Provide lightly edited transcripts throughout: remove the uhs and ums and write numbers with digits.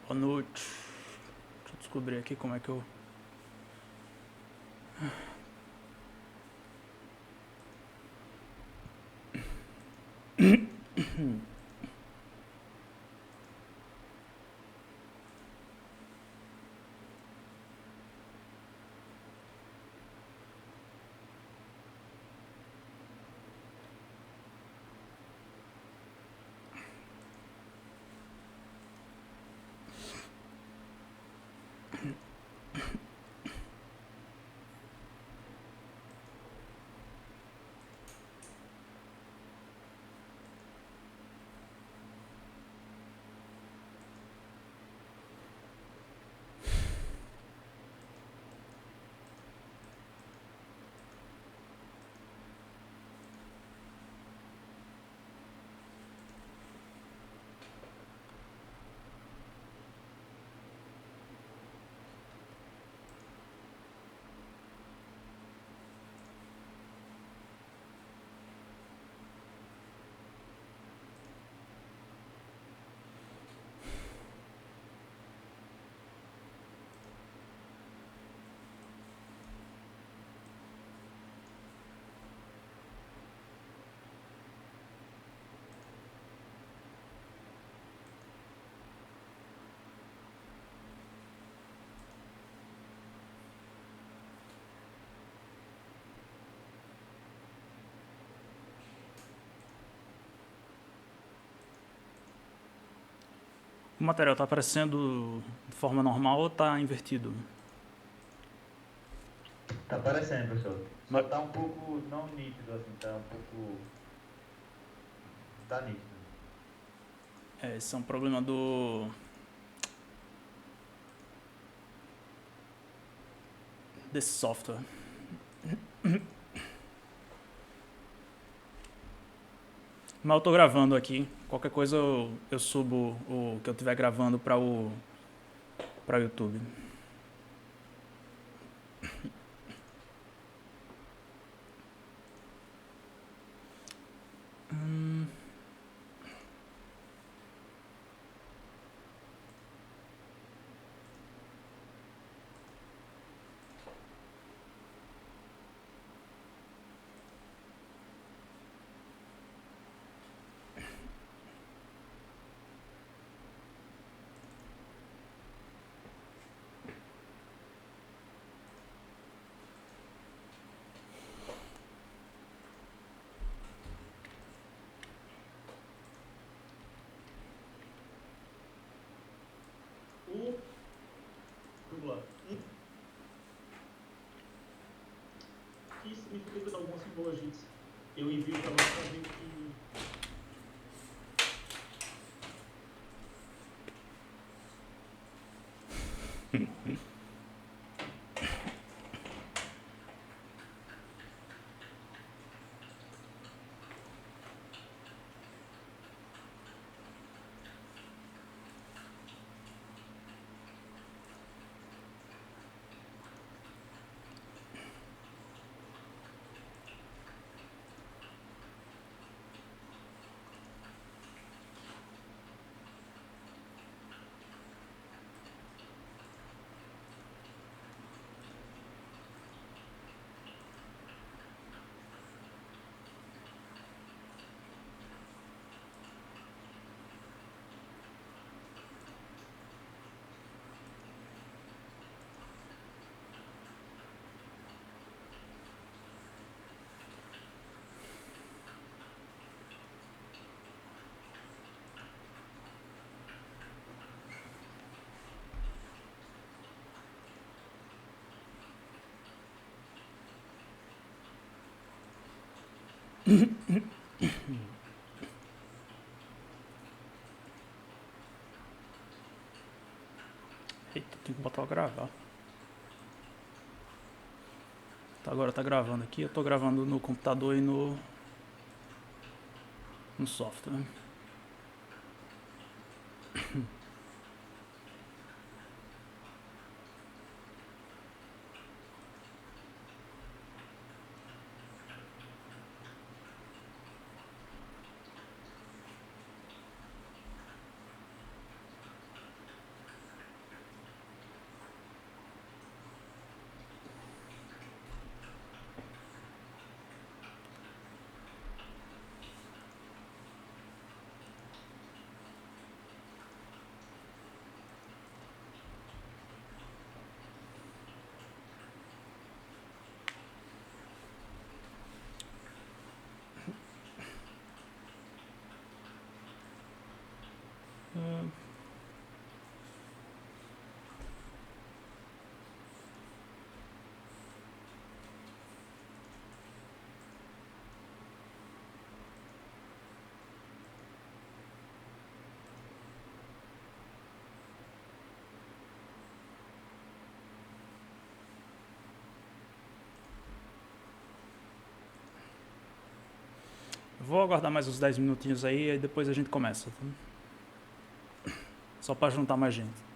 Boa noite. Deixa eu descobrir aqui como é que eu... O material tá aparecendo de forma normal ou tá invertido? Tá aparecendo, professor. Só Mas, tá um pouco não nítido, assim, tá um pouco. Tá nítido. esse é um problema desse software. Mas eu tô gravando aqui. Qualquer coisa eu subo o que eu estiver gravando para o YouTube. Que significa algumas simbologias. Eu envio para você para ver o que. Eita, tem que botar o gravar. Tá, agora tá gravando aqui. Eu tô gravando no computador e no software. Vou aguardar mais uns 10 minutinhos aí depois a gente começa. Tá? Só pra juntar mais gente.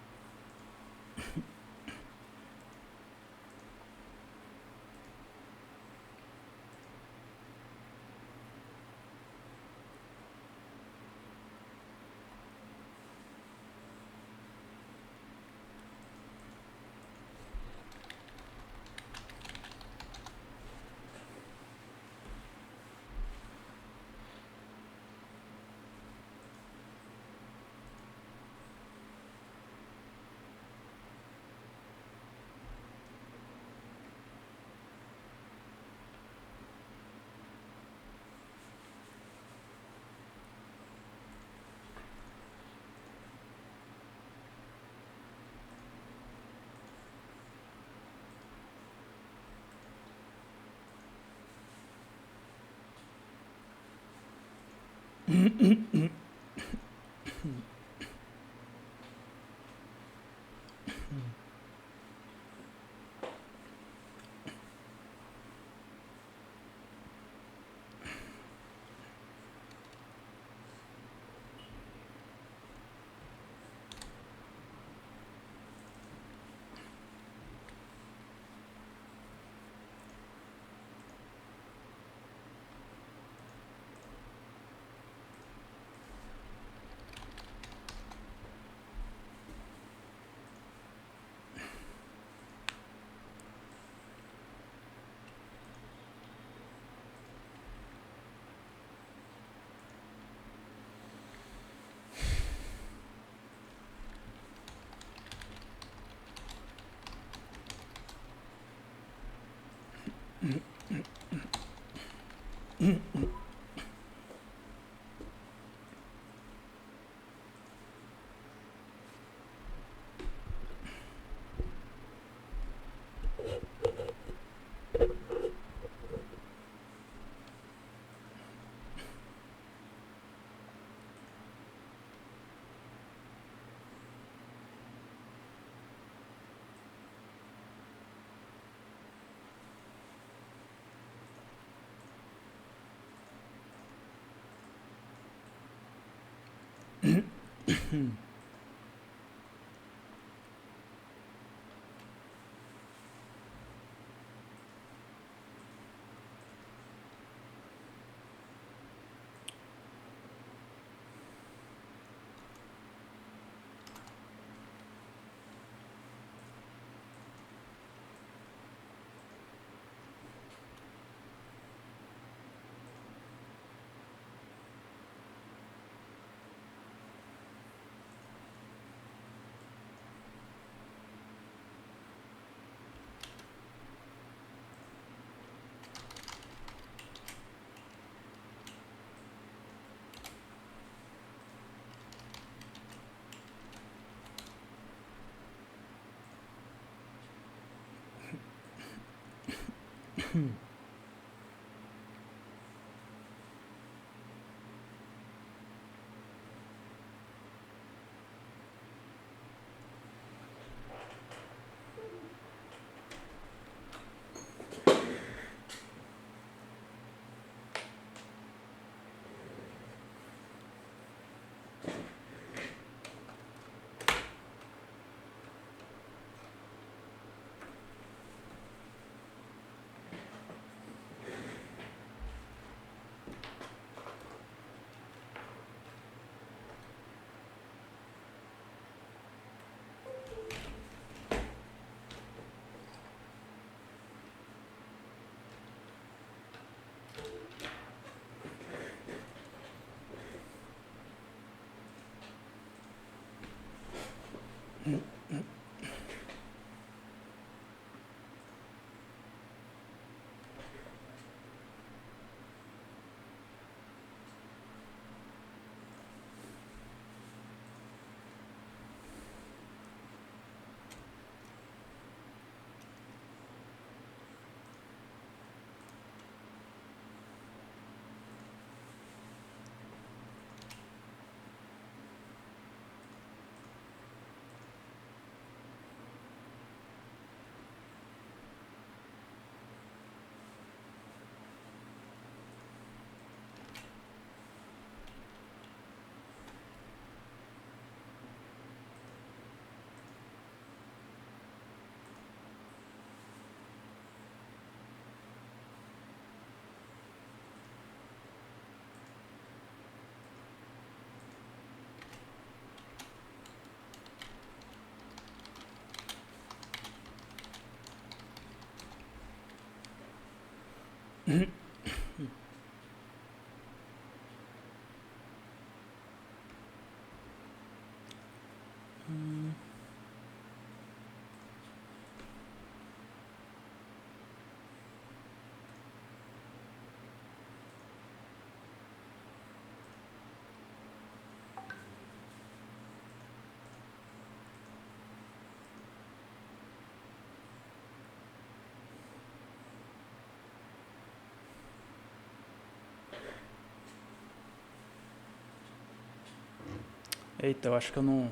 Eita, eu acho que eu não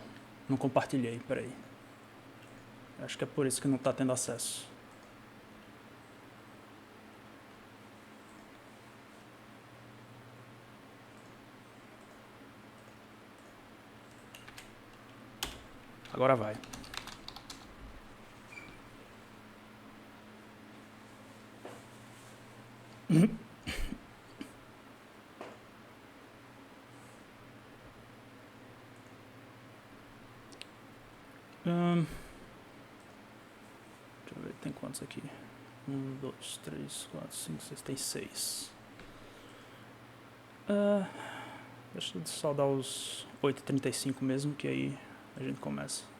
compartilhei, peraí. Acho que é por isso que não tá tendo acesso. Agora vai. Deixa eu ver, tem quantos aqui? 1, 2, 3, 4, 5, 6, tem 6. Deixa eu só dar os 8h35 mesmo, que aí a gente começa.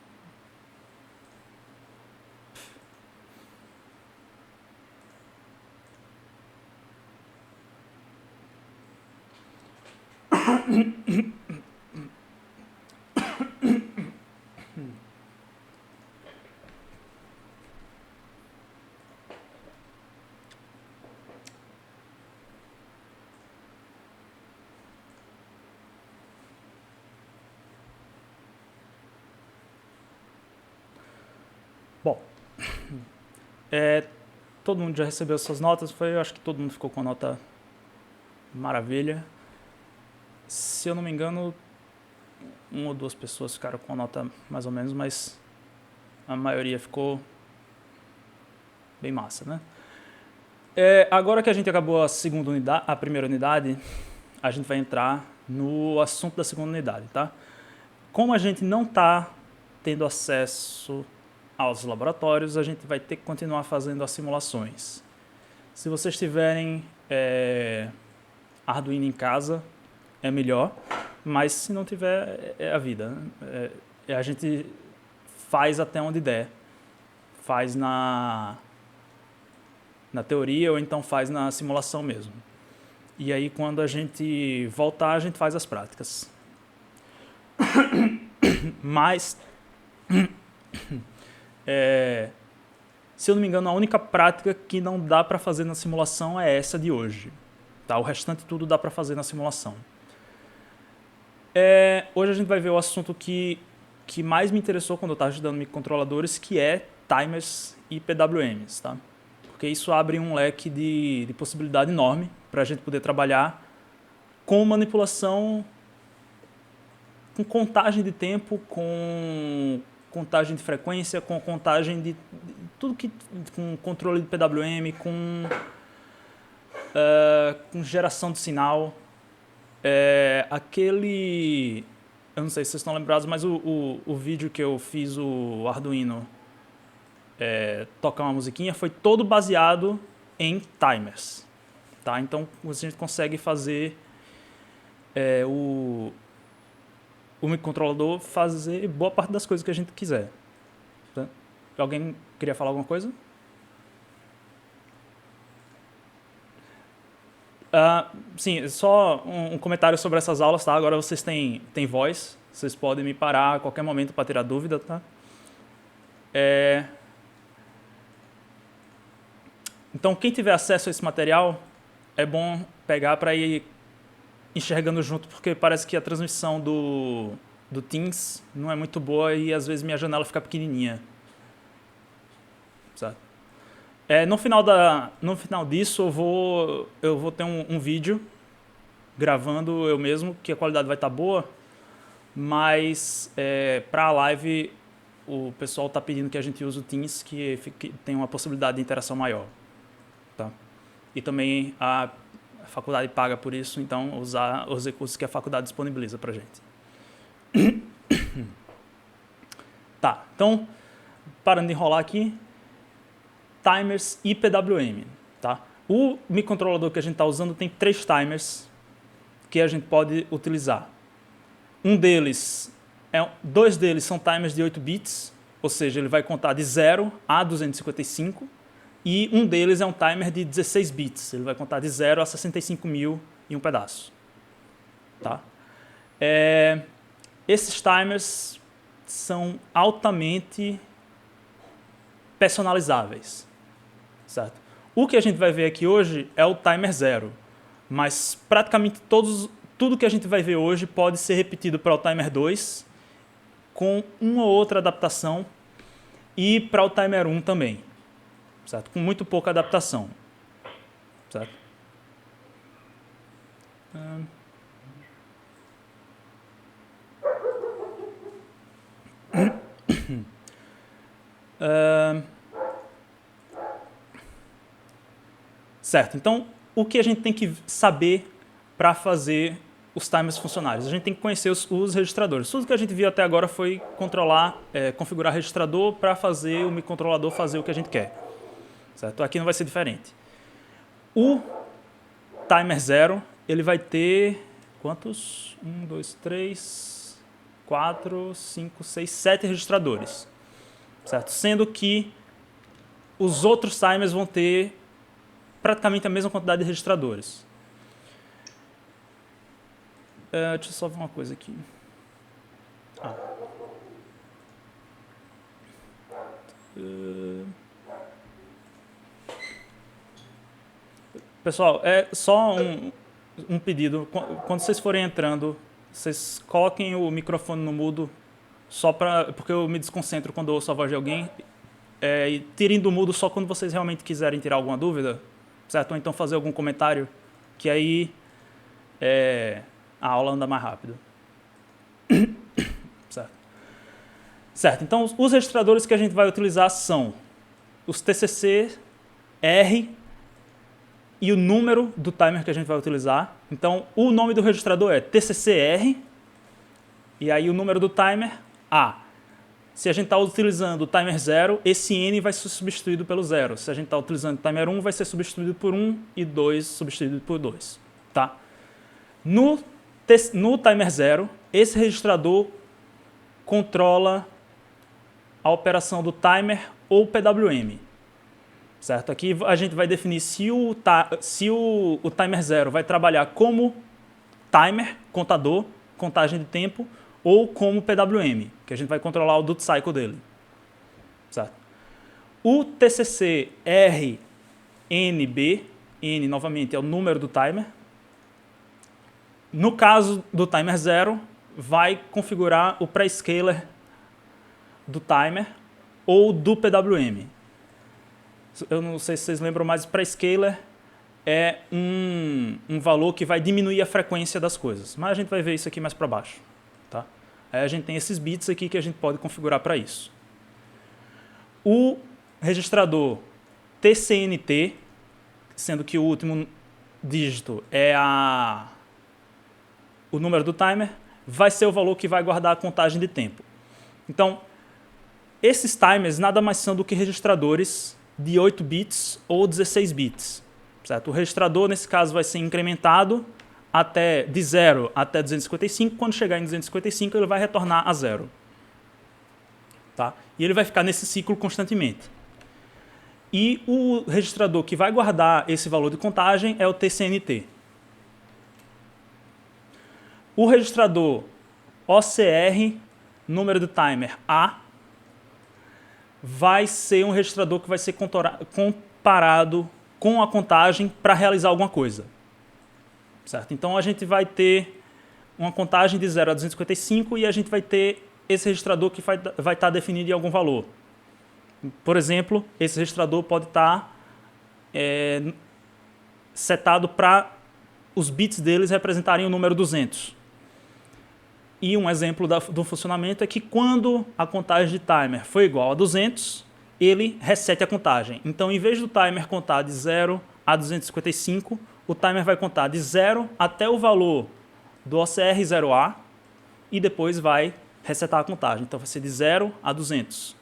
Bom, todo mundo já recebeu suas notas, eu acho que todo mundo ficou com a nota maravilha. Se eu não me engano, 1 ou 2 pessoas ficaram com a nota mais ou menos, mas a maioria ficou bem massa, né? Agora que a gente acabou a primeira unidade, a gente vai entrar no assunto da segunda unidade, tá? Como a gente não está tendo acesso aos laboratórios, a gente vai ter que continuar fazendo as simulações. Se vocês tiverem Arduino em casa, é melhor, mas se não tiver, é a vida, né? A gente faz até onde der. Faz na teoria ou então faz na simulação mesmo. E aí quando a gente voltar, a gente faz as práticas. Mas, se eu não me engano, a única prática que não dá para fazer na simulação é essa de hoje. Tá? O restante tudo dá para fazer na simulação. Hoje a gente vai ver o assunto que mais me interessou quando eu estava estudando microcontroladores, que é timers e PWMs, tá? Porque isso abre um leque de possibilidade enorme para a gente poder trabalhar com manipulação, com contagem de tempo, com contagem de frequência, com contagem de tudo com controle de PWM, com geração de sinal. Eu não sei se vocês estão lembrados, mas o vídeo que eu fiz, o Arduino tocar uma musiquinha, foi todo baseado em timers. Tá? Então a gente consegue fazer o microcontrolador fazer boa parte das coisas que a gente quiser. Tá? Alguém queria falar alguma coisa? Sim, só um comentário sobre essas aulas, tá? Agora vocês têm voz, vocês podem me parar a qualquer momento para tirar dúvida, tá? Então, quem tiver acesso a esse material, é bom pegar para ir enxergando junto, porque parece que a transmissão do Teams não é muito boa e às vezes minha janela fica pequenininha. Certo? No final disso, eu vou ter um vídeo gravando eu mesmo, que a qualidade vai estar boa, mas para a live o pessoal está pedindo que a gente use o Teams, que tem uma possibilidade de interação maior. Tá? E também a faculdade paga por isso, então usar os recursos que a faculdade disponibiliza para a gente. Tá, então, parando de enrolar aqui, timers e PWM. Tá? O microcontrolador que a gente está usando tem 3 timers que a gente pode utilizar. Dois deles são timers de 8 bits, ou seja, ele vai contar de 0 a 255, e um deles é um timer de 16 bits, ele vai contar de 0 a 65.000 e um pedaço. Tá? Esses timers são altamente personalizáveis. Certo? O que a gente vai ver aqui hoje é o timer 0, mas praticamente tudo que a gente vai ver hoje pode ser repetido para o timer 2, com uma ou outra adaptação, e para o timer 1 também, certo? Com muito pouca adaptação. Certo? Certo, então o que a gente tem que saber para fazer os timers funcionarem? A gente tem que conhecer os registradores. Tudo que a gente viu até agora foi configurar registrador para fazer o microcontrolador fazer o que a gente quer. Certo? Aqui não vai ser diferente. O timer 0, ele vai ter quantos? 1, 2, 3, 4, 5, 6, 7 registradores. Certo? Sendo que os outros timers vão ter praticamente a mesma quantidade de registradores. Deixa eu só ver uma coisa aqui. Pessoal, é só um pedido. Quando vocês forem entrando, vocês coloquem o microfone no mudo, porque eu me desconcentro quando eu ouço a voz de alguém. E tirem do mudo só quando vocês realmente quiserem tirar alguma dúvida, certo? Ou então fazer algum comentário, que aí a aula anda mais rápido. Certo, então os registradores que a gente vai utilizar são os TCC, R e o número do timer que a gente vai utilizar. Então o nome do registrador é TCC-R e aí o número do timer, A. Se a gente está utilizando o timer 0, esse N vai ser substituído pelo 0. Se a gente está utilizando o timer 1, vai ser substituído por 1 e 2 substituído por 2. Tá? No timer 0, esse registrador controla a operação do timer ou PWM. Certo? Aqui a gente vai definir se o timer 0 vai trabalhar como timer, contador, contagem de tempo, ou como PWM, que a gente vai controlar o duty cycle dele. Certo? O TCC RNB, N novamente é o número do timer. No caso do timer 0, vai configurar o prescaler do timer ou do PWM. Eu não sei se vocês lembram, mas o prescaler é um valor que vai diminuir a frequência das coisas. Mas a gente vai ver isso aqui mais para baixo. Tá? Aí a gente tem esses bits aqui que a gente pode configurar para isso. O registrador TCNT, sendo que o último dígito é o número do timer, vai ser o valor que vai guardar a contagem de tempo. Então, esses timers nada mais são do que registradores de 8 bits ou 16 bits. Certo? O registrador, nesse caso, vai ser incrementado de 0 até 255, quando chegar em 255 ele vai retornar a 0. Tá? E ele vai ficar nesse ciclo constantemente. E o registrador que vai guardar esse valor de contagem é o TCNT. O registrador OCR, número do timer A, vai ser um registrador que vai ser comparado com a contagem para realizar alguma coisa. Certo? Então, a gente vai ter uma contagem de 0 a 255 e a gente vai ter esse registrador que vai estar definido em algum valor. Por exemplo, esse registrador pode estar setado para os bits deles representarem o número 200. E um exemplo do funcionamento é que quando a contagem de timer for igual a 200, ele resete a contagem. Então, em vez do timer contar de 0 a 255, o timer vai contar de 0 até o valor do OCR0A e depois vai resetar a contagem. Então, vai ser de 0 a 200.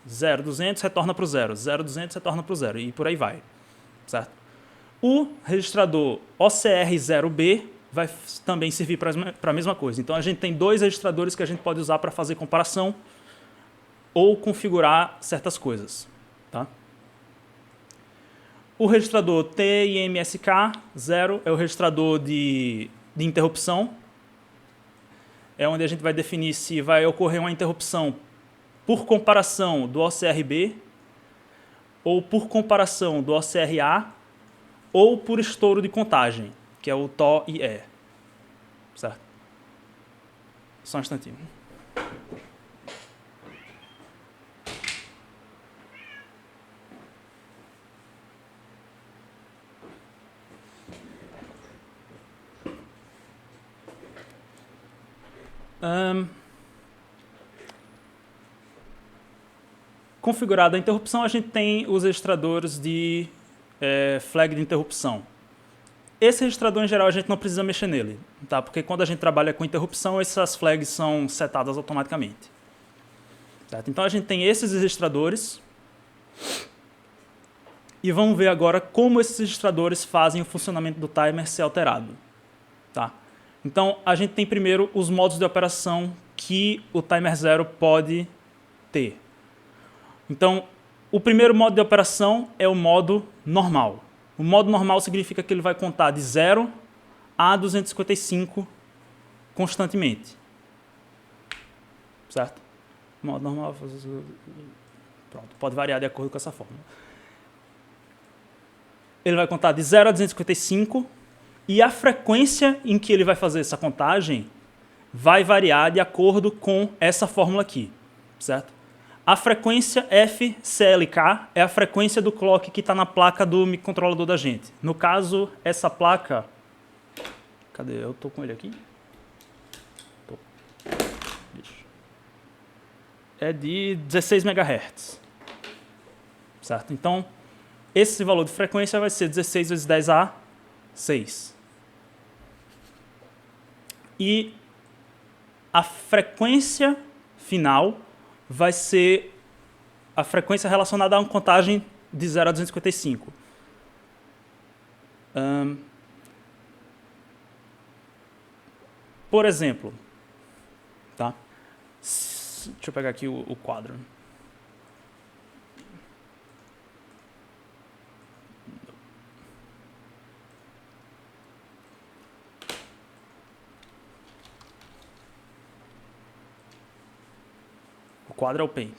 0, 200, retorna para o 0. 0, 200, retorna para o 0. E por aí vai. Certo? O registrador OCR0B vai também servir para a mesma coisa. Então, a gente tem dois registradores que a gente pode usar para fazer comparação ou configurar certas coisas. Tá? O registrador TIMSK0 é o registrador de interrupção. É onde a gente vai definir se vai ocorrer uma interrupção por comparação do OCRB, ou por comparação do OCRA, ou por estouro de contagem, que é o TO-IE. Certo? Só um instantinho. Configurada a interrupção, a gente tem os registradores de flag de interrupção. Esse registrador, em geral, a gente não precisa mexer nele, tá? Porque quando a gente trabalha com interrupção, essas flags são setadas automaticamente. Certo? Então, a gente tem esses registradores. E vamos ver agora como esses registradores fazem o funcionamento do timer ser alterado. Tá? Então, a gente tem primeiro os modos de operação que o timer 0 pode ter. Então, o primeiro modo de operação é o modo normal. O modo normal significa que ele vai contar de 0 a 255 constantemente. Certo? O modo normal... Pronto, pode variar de acordo com essa fórmula. Ele vai contar de 0 a 255 e a frequência em que ele vai fazer essa contagem vai variar de acordo com essa fórmula aqui. Certo? A frequência FCLK é a frequência do clock que está na placa do microcontrolador da gente. No caso, essa placa... Cadê? Eu estou com ele aqui? Tô. É de 16 MHz. Certo? Então, esse valor de frequência vai ser 16 vezes 10 a 6. E a frequência final vai ser a frequência relacionada a uma contagem de 0 a 255. Por exemplo, tá? Deixa eu pegar aqui o quadro. O quadro é o Paint.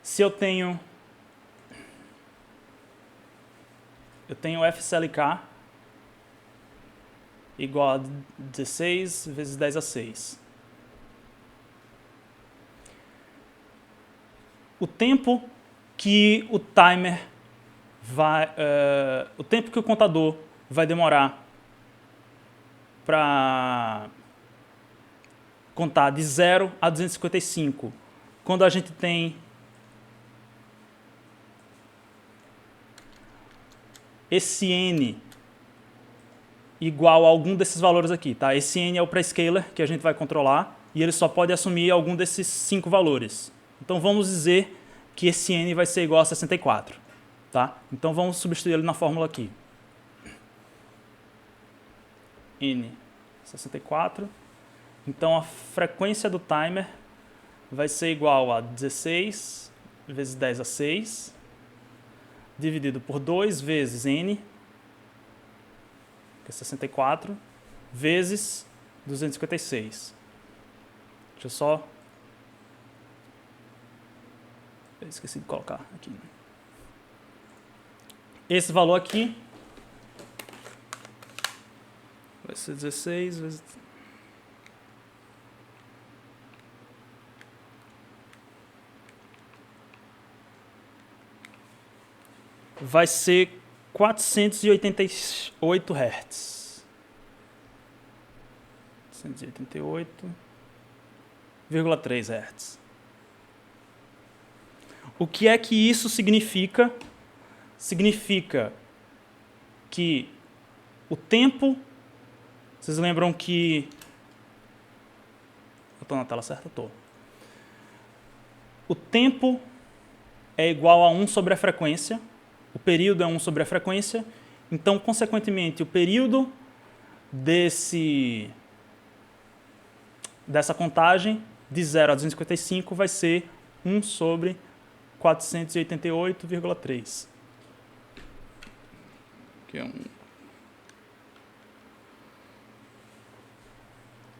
Se eu tenho FCLK igual a 16 vezes 10 a 6. O tempo que o timer vai... o tempo que o contador vai demorar para contar de 0 a 255, quando a gente tem esse n igual a algum desses valores aqui. Tá? Esse n é o prescaler que a gente vai controlar e ele só pode assumir algum desses 5 valores. Então vamos dizer que esse n vai ser igual a 64. Tá? Então vamos substituir ele na fórmula aqui. N 64. Então a frequência do timer vai ser igual a 16 vezes 10 a 6, dividido por 2 vezes N, que é 64, vezes 256. Deixa eu só... Eu esqueci de colocar aqui. Esse valor aqui vai ser 16 vezes... Vai ser 488 Hz. 488,3 Hz. O que é que isso significa? Significa que o tempo... Vocês lembram que... Eu estou na tela certa? Estou. O tempo é igual a 1 sobre a frequência. O período é 1 sobre a frequência. Então, consequentemente, o período dessa contagem, de 0 a 255, vai ser 1 sobre 488,3. Que é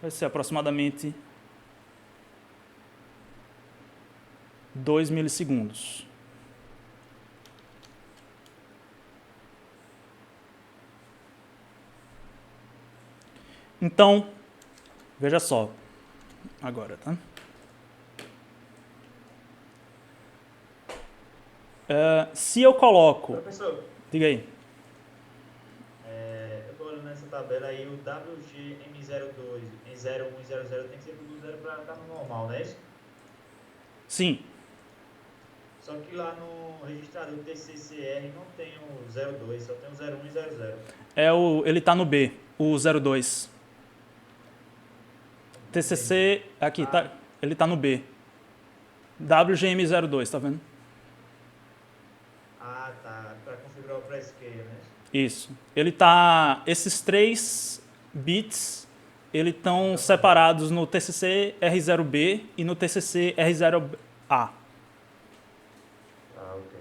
vai ser aproximadamente 2 milissegundos. Então, veja só, agora, tá? Se eu coloco... Professor, Diga aí. eu estou olhando nessa tabela aí, o WGM02, em 01 e 00 tem que ser do 0 para estar no normal, não é isso? Sim. Só que lá no registrador TCCR não tem o 02, só tem o 01 e 00. Ele está no B, o 02. TCC, aqui, tá, ele está no B. WGM02, tá vendo? Ah, tá. Para configurar o prescale, né? Isso. Ele tá... Esses 3 bits, eles estão separados no TCC R0B e no TCC R0A. Ah, ok.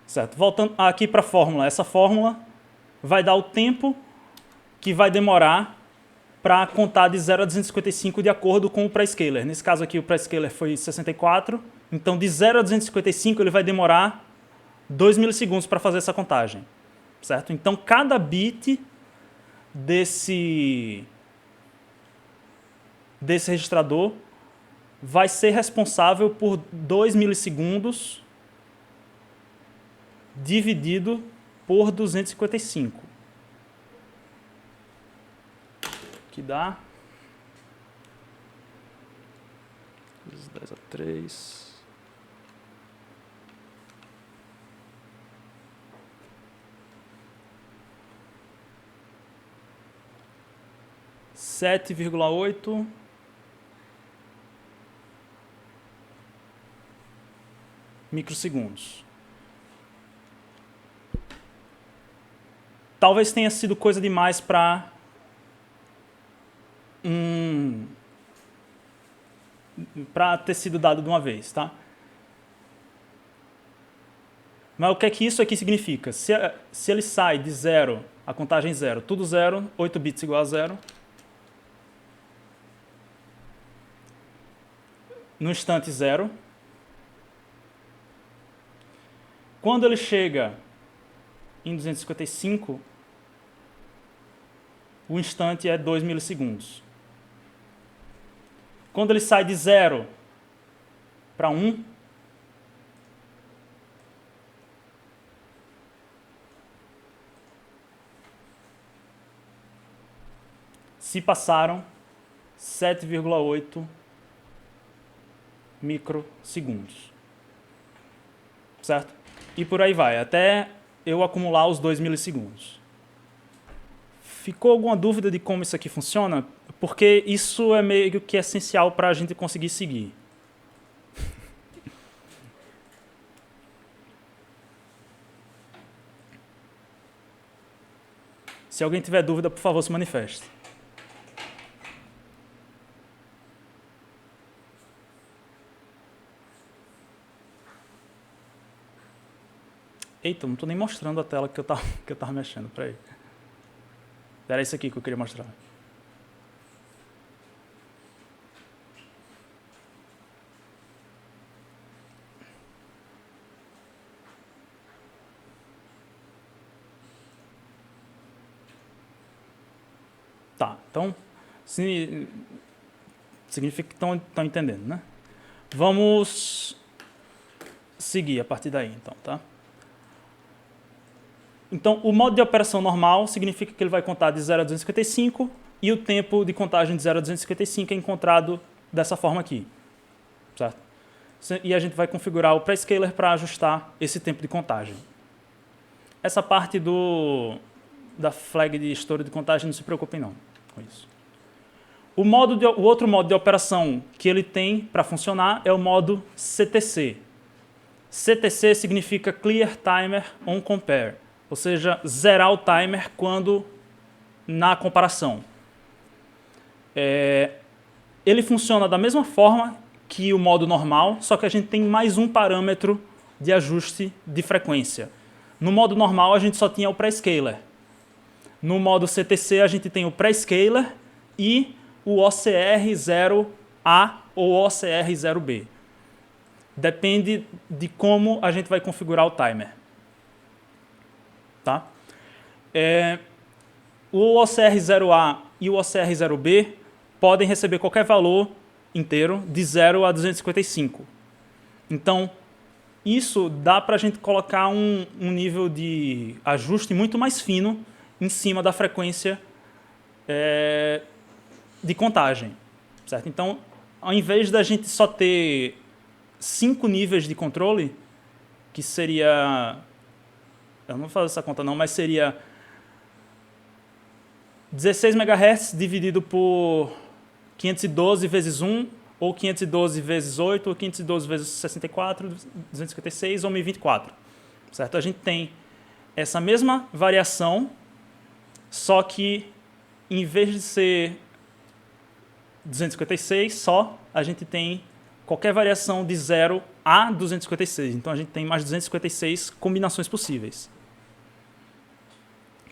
Certo. Voltando aqui para a fórmula. Essa fórmula vai dar o tempo que vai demorar para contar de 0 a 255 de acordo com o prescaler. Nesse caso aqui o prescaler foi 64, então de 0 a 255 ele vai demorar 2 milissegundos para fazer essa contagem. Certo? Então cada bit desse registrador vai ser responsável por 2 milissegundos dividido por 255. Que dá 10 a 3. Sete vírgula 8 microsegundos. Talvez tenha sido coisa demais para ter sido dado de uma vez, tá? Mas o que é que isso aqui significa? Se ele sai de 0, a contagem 0, tudo 0, 8 bits igual a 0, no instante 0, quando ele chega em 255, o instante é 2 milissegundos. Quando ele sai de 0 para 1, se passaram 7,8 microsegundos. Certo? E por aí vai, até eu acumular os 2 milissegundos. Ficou alguma dúvida de como isso aqui funciona? Porque isso é meio que essencial para a gente conseguir seguir. Se alguém tiver dúvida, por favor, se manifeste. Eita, não estou nem mostrando a tela que eu tava mexendo, peraí. Era isso aqui que eu queria mostrar. Tá, então, significa que estão entendendo, né? Vamos seguir a partir daí, então, tá? Então, o modo de operação normal significa que ele vai contar de 0 a 255 e o tempo de contagem de 0 a 255 é encontrado dessa forma aqui, certo? E a gente vai configurar o prescaler para ajustar esse tempo de contagem. Essa parte da flag de estouro de contagem, não se preocupem não com isso. O outro modo de operação que ele tem para funcionar é o modo CTC. CTC significa Clear Timer on Compare, ou seja, zerar o timer quando na comparação. Ele funciona da mesma forma que o modo normal, só que a gente tem mais um parâmetro de ajuste de frequência. No modo normal, a gente só tinha o prescaler. No modo CTC, a gente tem o prescaler e o OCR0A ou OCR0B. Depende de como a gente vai configurar o timer. Tá? O OCR0A e o OCR0B podem receber qualquer valor inteiro de 0 a 255. Então, isso dá para a gente colocar um nível de ajuste muito mais fino em cima da frequência de contagem. Certo? Então, ao invés da gente só ter 5 níveis de controle, que seria... Eu não vou fazer essa conta não, mas seria 16 MHz dividido por 512 vezes 1, ou 512 vezes 8, ou 512 vezes 64, 256 ou 1024. Certo? A gente tem essa mesma variação, só que em vez de ser 256 só, a gente tem qualquer variação de 0 a 256. Então a gente tem mais 256 combinações possíveis.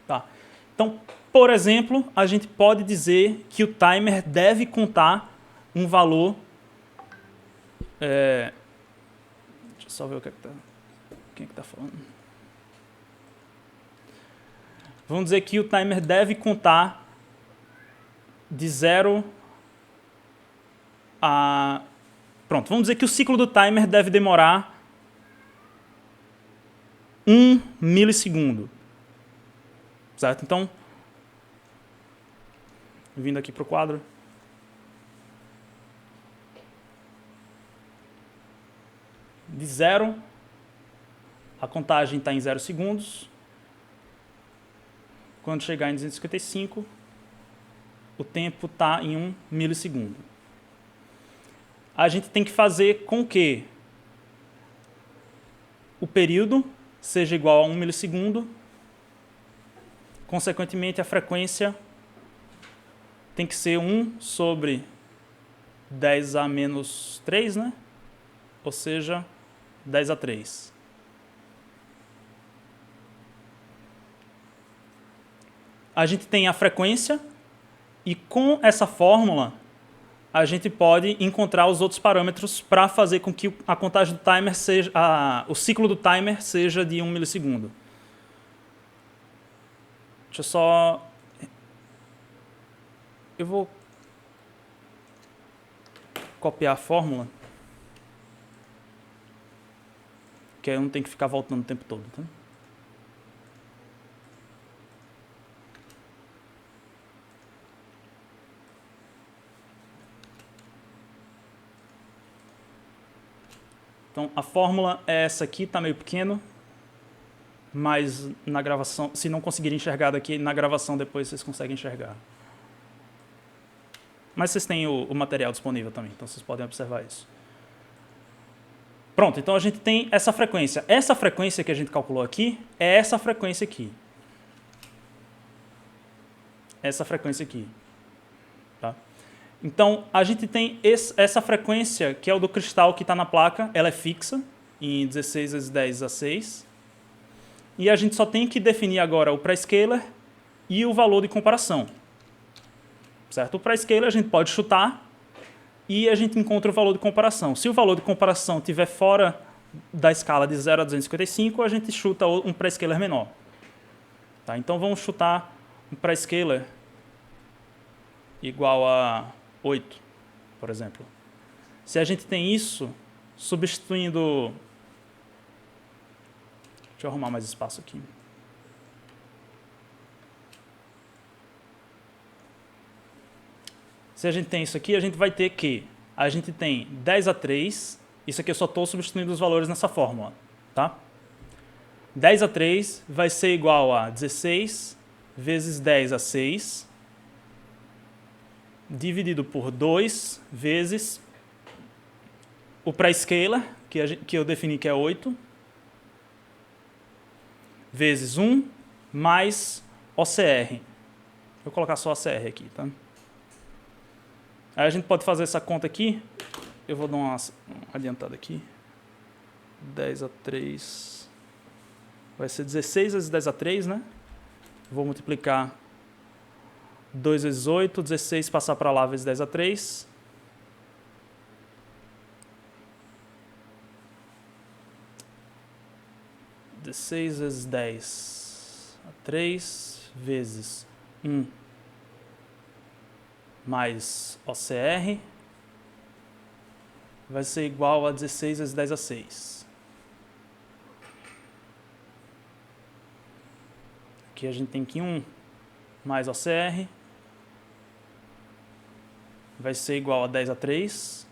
Tá. Então, por exemplo, a gente pode dizer que o timer deve contar um valor... deixa eu só ver o que é que tá... Quem é que está falando? Vamos dizer que o timer deve contar de 0 a... Pronto, vamos dizer que o ciclo do timer deve demorar 1 milissegundo. Certo? Então, vindo aqui para o quadro. De 0, a contagem está em 0 segundos. Quando chegar em 255, o tempo está em 1 milissegundo. A gente tem que fazer com que o período seja igual a 1 milissegundo. Consequentemente, a frequência tem que ser 1 sobre 10 a menos 3, né? Ou seja, 10 a 3. A gente tem a frequência e com essa fórmula a gente pode encontrar os outros parâmetros para fazer com que a contagem do timer seja, o ciclo do timer seja de 1 milissegundo. Deixa eu só... Eu vou copiar a fórmula, que aí eu não tenho que ficar voltando o tempo todo, tá? Então, a fórmula é essa aqui, está meio pequeno, mas na gravação, se não conseguirem enxergar daqui, na gravação depois vocês conseguem enxergar. Mas vocês têm o material disponível também, então vocês podem observar isso. Pronto, então a gente tem essa frequência. Essa frequência que a gente calculou aqui é essa frequência aqui. essa frequência aqui. Tá? Então, a gente tem essa frequência, que é o do cristal que está na placa, ela é fixa, em 16 vezes 10 a 6. E a gente só tem que definir agora o pré-scaler e o valor de comparação. Certo? O pré-scaler a gente pode chutar e a gente encontra o valor de comparação. Se o valor de comparação estiver fora da escala de 0 a 255, a gente chuta um pré-scaler menor. Tá? Então, vamos chutar um pré-scaler igual a 8, por exemplo. Se a gente tem isso, substituindo... Deixa eu arrumar mais espaço aqui. Se a gente tem isso aqui, a gente vai ter que... A gente tem 10 a 3. Isso aqui eu só estou substituindo os valores nessa fórmula. Tá? 10 a 3 vai ser igual a 16 vezes 10 a 6, dividido por 2 vezes o pré-scaler, que eu defini que é 8, vezes 1 mais OCR. Vou colocar só OCR aqui, tá? Aí a gente pode fazer essa conta aqui. Eu vou dar uma adiantada aqui. 10 a 3 vai ser 16 vezes 10 a 3, né? Vou multiplicar 2 vezes 8, 16 passar para lá vezes 10 a 3. (16 vezes 10 a 3 vezes 1 mais OCR vai ser igual a 16 vezes 10 a 6. Aqui a gente tem que 1 mais OCR vai ser igual a 10 a 3.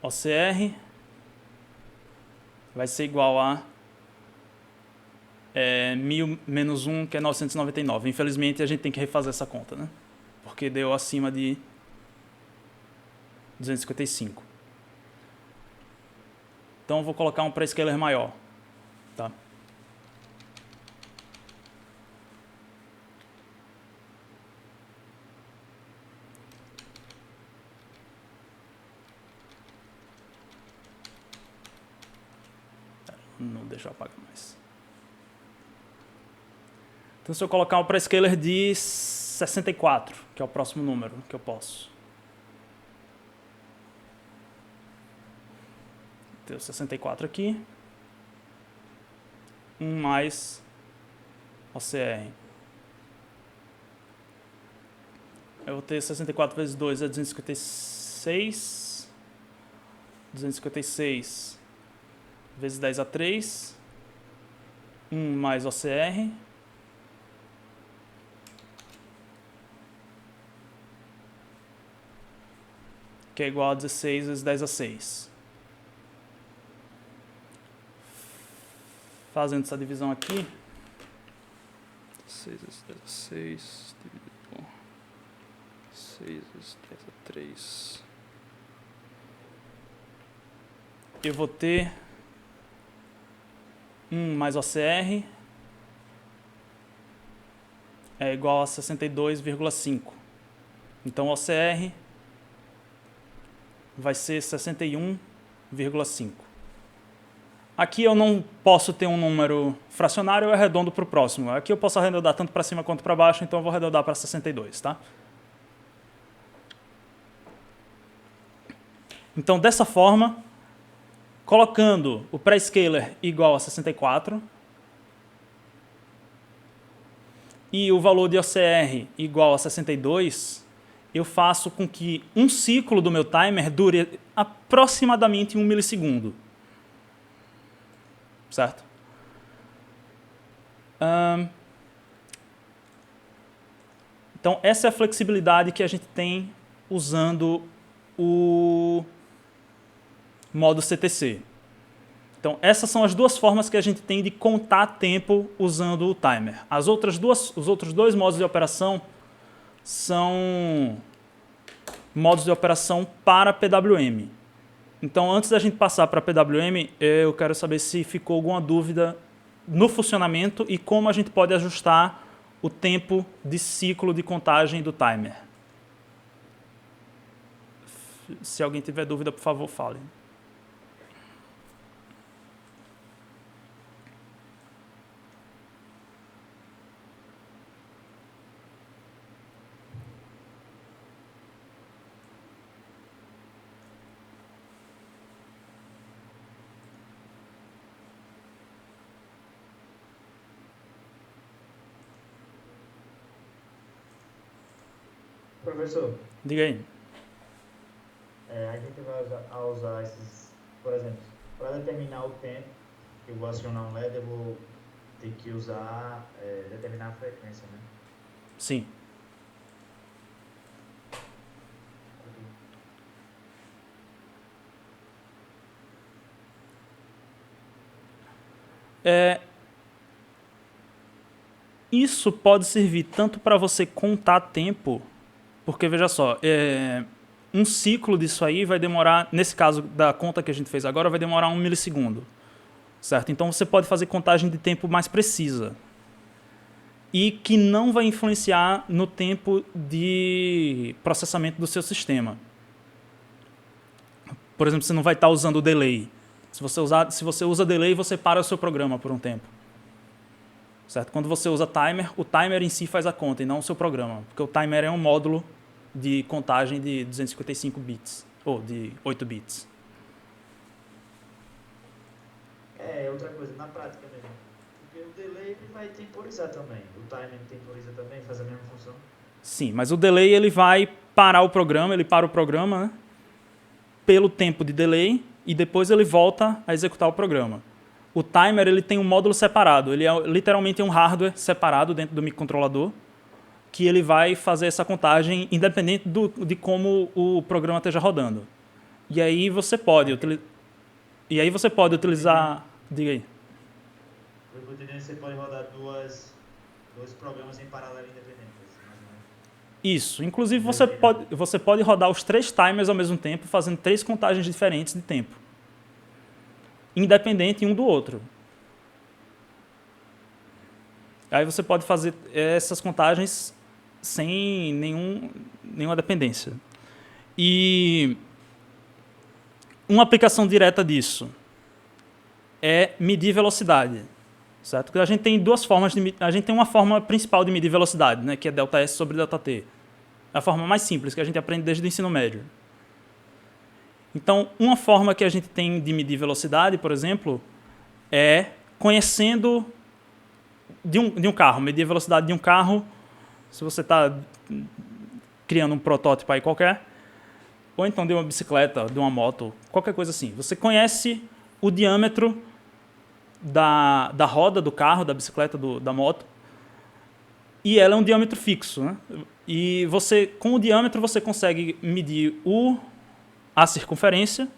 OCR vai ser igual a 1000 menos 1, que é 999. Infelizmente, a gente tem que refazer essa conta, né? Porque deu acima de 255. Então, eu vou colocar um pré-scaler maior. Tá? Não deixa eu apagar mais. Então, se eu colocar um pré-scaler de 64, que é o próximo número que eu posso. Tenho 64 aqui. 1 mais OCR. Eu vou ter 64 vezes 2 é 256. 256 vezes 10 a 3. 1 mais OCR. Que é igual a 16 vezes 10 a 6. Fazendo essa divisão aqui. 6 vezes 10 a 6, dividido por 6 vezes 10 a 3. Eu vou ter 1 mais OCR é igual a 62,5. Então, OCR vai ser 61,5. Aqui eu não posso ter um número fracionário, eu arredondo para o próximo. Aqui eu posso arredondar tanto para cima quanto para baixo, então eu vou arredondar para 62, tá? Então, dessa forma, colocando o pré-scaler igual a 64 e o valor de OCR igual a 62, eu faço com que um ciclo do meu timer dure aproximadamente 1 milissegundo. Certo? Então, essa é a flexibilidade que a gente tem usando o modo CTC. Então, essas são as duas formas que a gente tem de contar tempo usando o timer. Os outros dois modos de operação são modos de operação para PWM. Então, antes da gente passar para PWM, eu quero saber se ficou alguma dúvida no funcionamento e como a gente pode ajustar o tempo de ciclo de contagem do timer. Se alguém tiver dúvida, por favor, fale. Professor, Diga aí. a gente vai usar esses, por exemplo, para determinar o tempo que eu vou acionar um LED, eu vou ter que usar, determinar a frequência, né? Sim. Isso pode servir tanto para você contar tempo, porque veja só, um ciclo disso aí vai demorar, nesse caso da conta que a gente fez agora, vai demorar 1 milissegundo, certo? Então você pode fazer contagem de tempo mais precisa e que não vai influenciar no tempo de processamento do seu sistema. Por exemplo, você não vai estar usando o delay. Se você usa delay, você para o seu programa por um tempo. Certo? Quando você usa timer, o timer em si faz a conta e não o seu programa, porque o timer é um módulo de contagem de 255 bits, ou de 8 bits. Outra coisa, na prática mesmo. Porque o delay ele vai temporizar também. O timer temporiza também, faz a mesma função. Sim, mas o delay ele vai parar o programa, ele para o programa, né, pelo tempo de delay e depois ele volta a executar o programa. O timer ele tem um módulo separado, ele é literalmente um hardware separado dentro do microcontrolador que ele vai fazer essa contagem independente de como o programa esteja rodando. E aí você pode, utilizar... Diga aí. Eu vou entender que você pode rodar dois programas em paralelo independentes. Mais ou menos. Isso. Inclusive você pode rodar os 3 timers ao mesmo tempo, fazendo 3 contagens diferentes de tempo, independente um do outro. Aí você pode fazer essas contagens sem nenhuma dependência. E uma aplicação direta disso é medir velocidade. Certo? Porque a gente tem duas formas a gente tem uma forma principal de medir velocidade, né, que é ΔS sobre ΔT. É a forma mais simples que a gente aprende desde o ensino médio. Então, uma forma que a gente tem de medir velocidade, por exemplo, é conhecendo de um carro, medir a velocidade de um carro, se você está criando um protótipo aí qualquer, ou então de uma bicicleta, de uma moto, qualquer coisa assim. Você conhece o diâmetro da roda do carro, da bicicleta, da moto, e ela é um diâmetro fixo, né? E com o diâmetro você consegue medir a circunferência,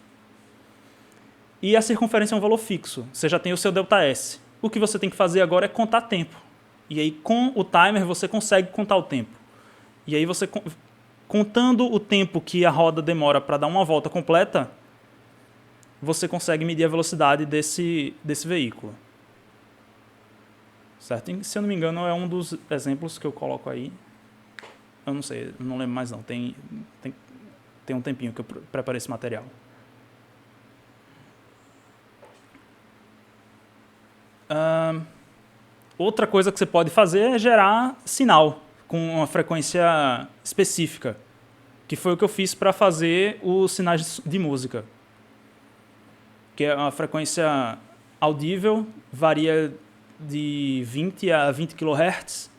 e a circunferência é um valor fixo. Você já tem o seu ΔS. O que você tem que fazer agora é contar tempo. E aí, com o timer, você consegue contar o tempo. E aí, você contando o tempo que a roda demora para dar uma volta completa, você consegue medir a velocidade desse veículo. Certo? E, se eu não me engano, é um dos exemplos que eu coloco aí. Eu não sei, não lembro mais não. Tem um tempinho que eu preparei esse material. Outra coisa que você pode fazer é gerar sinal com uma frequência específica, que foi o que eu fiz para fazer os sinais de música, que é uma frequência audível, varia de 20 a 20 kHz,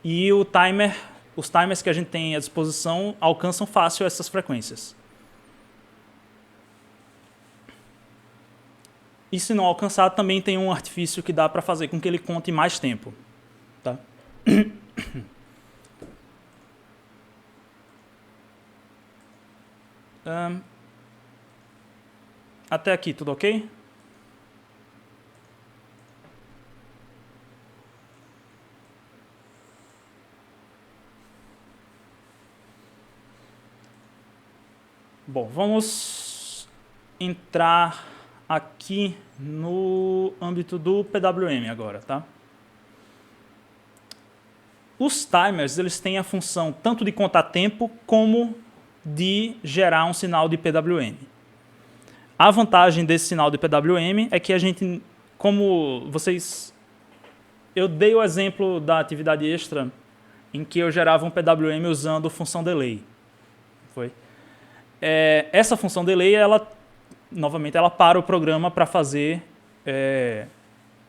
e os timers que a gente tem à disposição alcançam fácil essas frequências. E se não alcançar, também tem um artifício que dá para fazer com que ele conte mais tempo. Tá? Até aqui, tudo ok? Bom, vamos entrar aqui no âmbito do PWM agora, tá? Os timers, eles têm a função tanto de contar tempo como de gerar um sinal de PWM. A vantagem desse sinal de PWM é que a gente, como vocês... Eu dei o exemplo da atividade extra em que eu gerava um PWM usando função delay. Foi? Essa função delay, novamente, ela para o programa para fazer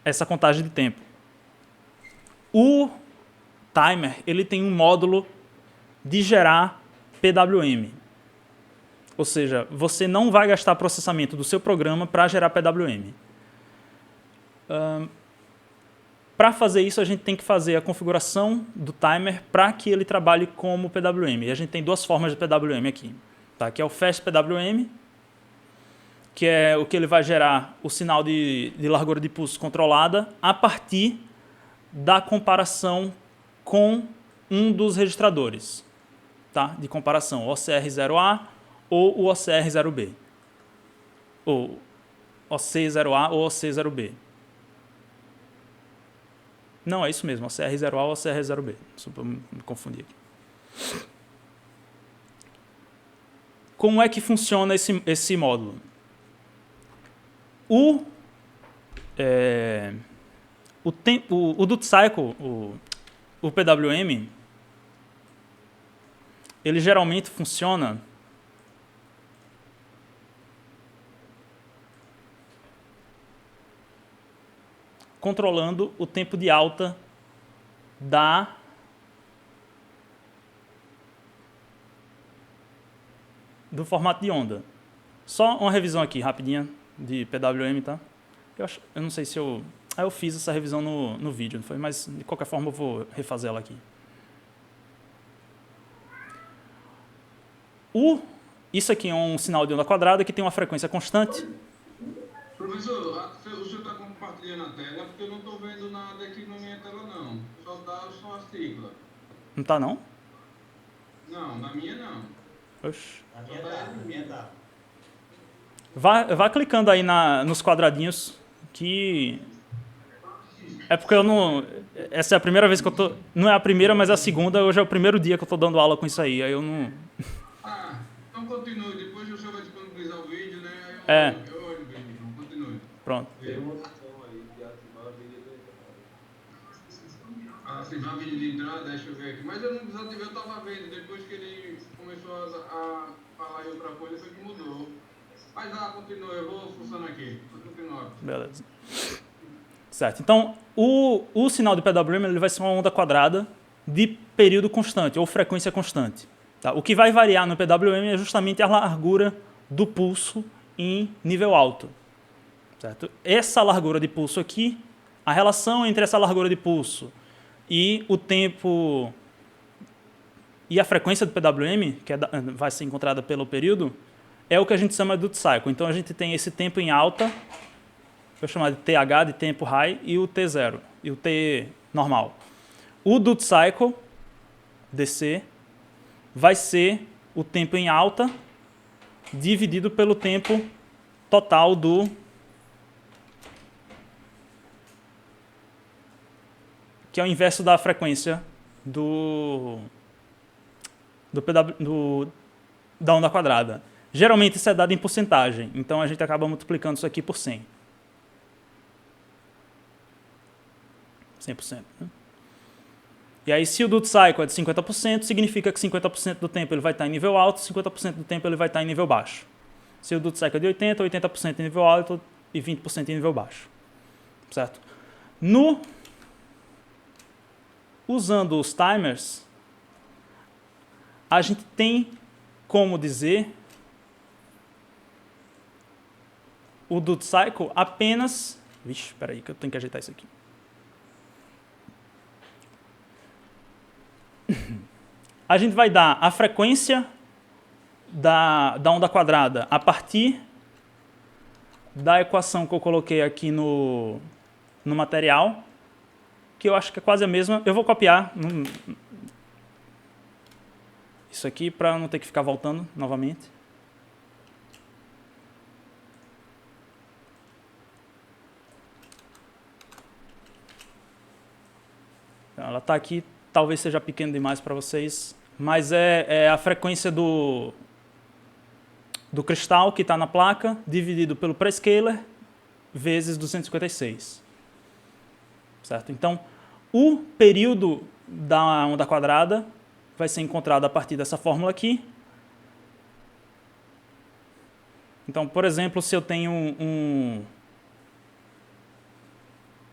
essa contagem de tempo. O timer, ele tem um módulo de gerar PWM. Ou seja, você não vai gastar processamento do seu programa para gerar PWM. Para fazer isso, a gente tem que fazer a configuração do timer para que ele trabalhe como PWM. E a gente tem duas formas de PWM aqui. Tá? Que é o Fast PWM, que é o que ele vai gerar o sinal de largura de pulso controlada a partir da comparação com um dos registradores, tá? De comparação, o OCR0A ou o OCR0B. Ou OC0A ou OC0B. Não, é isso mesmo, OCR0A ou OCR0B. Só para me confundir aqui. Como é que funciona esse módulo? O duty cycle, o PWM, ele geralmente funciona controlando o tempo de alta do formato de onda. Só uma revisão aqui, rapidinha, de PWM, tá? Eu não sei se eu fiz essa revisão no vídeo, não foi? Mas, de qualquer forma, eu vou refazer ela aqui. Isso aqui é um sinal de onda quadrada que tem uma frequência constante. Professor, o senhor está compartilhando a tela porque eu não estou vendo nada aqui na minha tela, não. Só a sigla. Não tá, não? Não, na minha não. Oxe. Na minha tá. Vá clicando aí nos quadradinhos que... É porque eu não... Essa é a primeira vez que eu tô... Não é a primeira, mas é a segunda. Hoje é o primeiro dia que eu tô dando aula com isso aí. Aí eu não... Então continue. Depois o senhor vai disponibilizar o vídeo, né? Eu olho o vídeo, então continue. Pronto. Ativar vídeo de entrada, deixa eu ver aqui. Mas eu não desativei, eu estava vendo. Depois que ele começou a falar em outra coisa, foi que mudou. Mas continua, eu vou funcionar aqui. Vou continuar. Beleza. Certo. Então, o sinal de PWM ele vai ser uma onda quadrada de período constante, ou frequência constante. Tá? O que vai variar no PWM é justamente a largura do pulso em nível alto. Certo? Essa largura de pulso aqui, a relação entre essa largura de pulso e o tempo e a frequência do PWM, que vai ser encontrada pelo período, é o que a gente chama de duty cycle. Então, a gente tem esse tempo em alta, vou chamar de TH, de tempo high, e o T0, e o T normal. O duty cycle, DC, vai ser o tempo em alta dividido pelo tempo total que é o inverso da frequência da onda quadrada. Geralmente isso é dado em porcentagem, então a gente acaba multiplicando isso aqui por 100. 100%. Né? E aí, se o duty cycle é de 50%, significa que 50% do tempo ele vai estar em nível alto, 50% do tempo ele vai estar em nível baixo. Se o duty cycle é de 80%, 80% em nível alto e 20% em nível baixo. Certo? Usando os timers, a gente tem como dizer o duty cycle apenas... Vixe, espera aí que eu tenho que ajeitar isso aqui. A gente vai dar a frequência da onda quadrada a partir da equação que eu coloquei aqui no material, que eu acho que é quase a mesma. Eu vou copiar isso aqui para não ter que ficar voltando novamente. Ela está aqui, talvez seja pequeno demais para vocês, mas é a frequência do cristal que está na placa, dividido pelo prescaler, vezes 256. Certo? Então, o período da onda quadrada vai ser encontrado a partir dessa fórmula aqui. Então, por exemplo, se eu tenho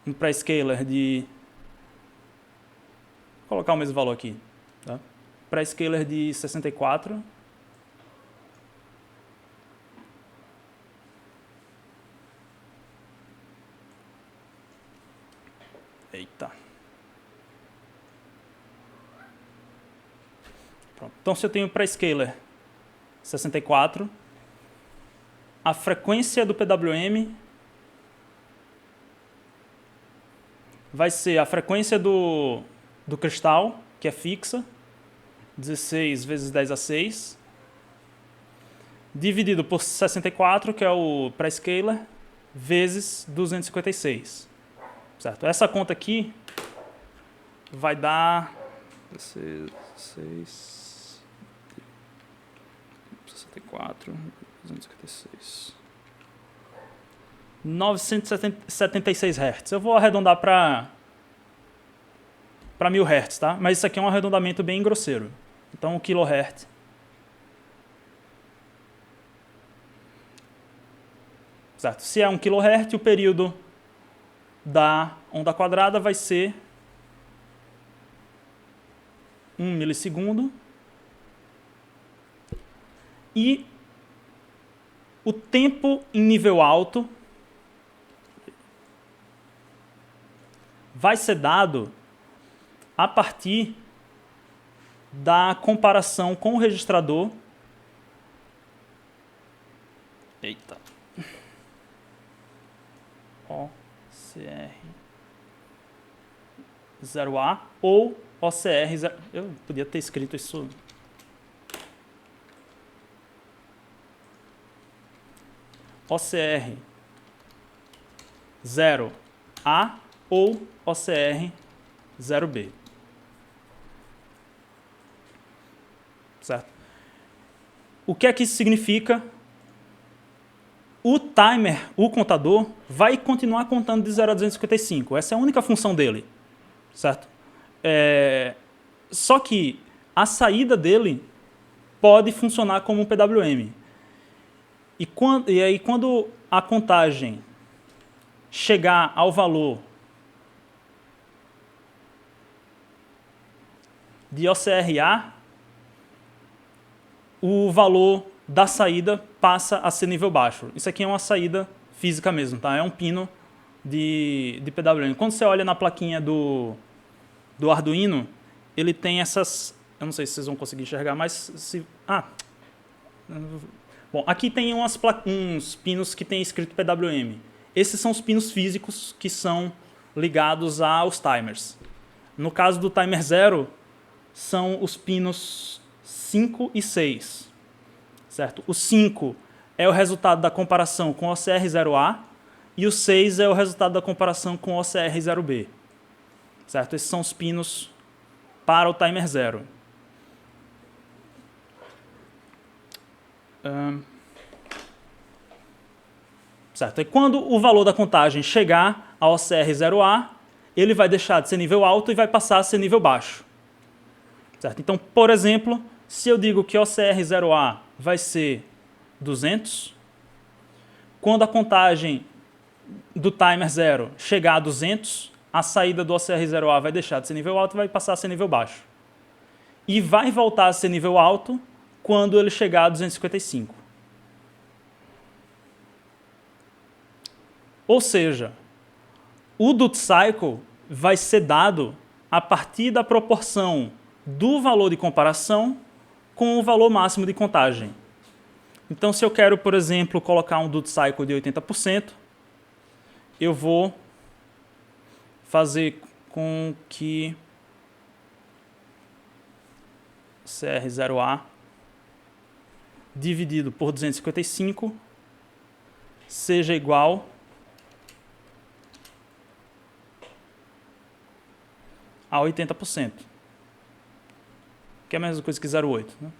um prescaler de... Vou colocar o mesmo valor aqui. Tá? Prescaler de 64. Eita. Pronto. Então, se eu tenho prescaler 64, a frequência do PWM vai ser a frequência do cristal, que é fixa, 16 vezes 10 a 6, dividido por 64, que é o prescaler, vezes 256. Certo? Essa conta aqui vai dar 6, 64, 256. 976 Hz. Eu vou arredondar para 1000 Hz, tá? Mas isso aqui é um arredondamento bem grosseiro. Então, 1 kHz. Certo? Se é 1 kHz, o período da onda quadrada vai ser 1 milissegundo. E o tempo em nível alto vai ser dado a partir da comparação com o registrador. Eita. OCR 0A ou OCR 0... Eu podia ter escrito isso... OCR 0A ou OCR 0B. Certo? O que é que isso significa? O timer, o contador, vai continuar contando de 0 a 255. Essa é a única função dele. Certo? Só que a saída dele pode funcionar como um PWM. E aí, quando a contagem chegar ao valor de OCRA, o valor da saída passa a ser nível baixo. Isso aqui é uma saída física mesmo, tá? É um pino de PWM. Quando você olha na plaquinha do Arduino, ele tem essas... Eu não sei se vocês vão conseguir enxergar, mas... Bom, aqui tem uns pinos que tem escrito PWM. Esses são os pinos físicos que são ligados aos timers. No caso do timer 0, são os pinos 5 e 6. Certo? O 5 é o resultado da comparação com o OCR 0A e o 6 é o resultado da comparação com o OCR 0B. Certo? Esses são os pinos para o timer 0. Certo? E quando o valor da contagem chegar ao OCR 0A, ele vai deixar de ser nível alto e vai passar a ser nível baixo. Certo? Então, por exemplo, se eu digo que o OCR 0A vai ser 200, quando a contagem do timer 0 chegar a 200, a saída do OCR 0A vai deixar de ser nível alto e vai passar a ser nível baixo. E vai voltar a ser nível alto quando ele chegar a 255. Ou seja, o duty cycle vai ser dado a partir da proporção do valor de comparação com o valor máximo de contagem. Então, se eu quero, por exemplo, colocar um duty cycle de 80%, eu vou fazer com que CR0A dividido por 255 seja igual a 80%. Que é a mesma coisa que 0,8. Né?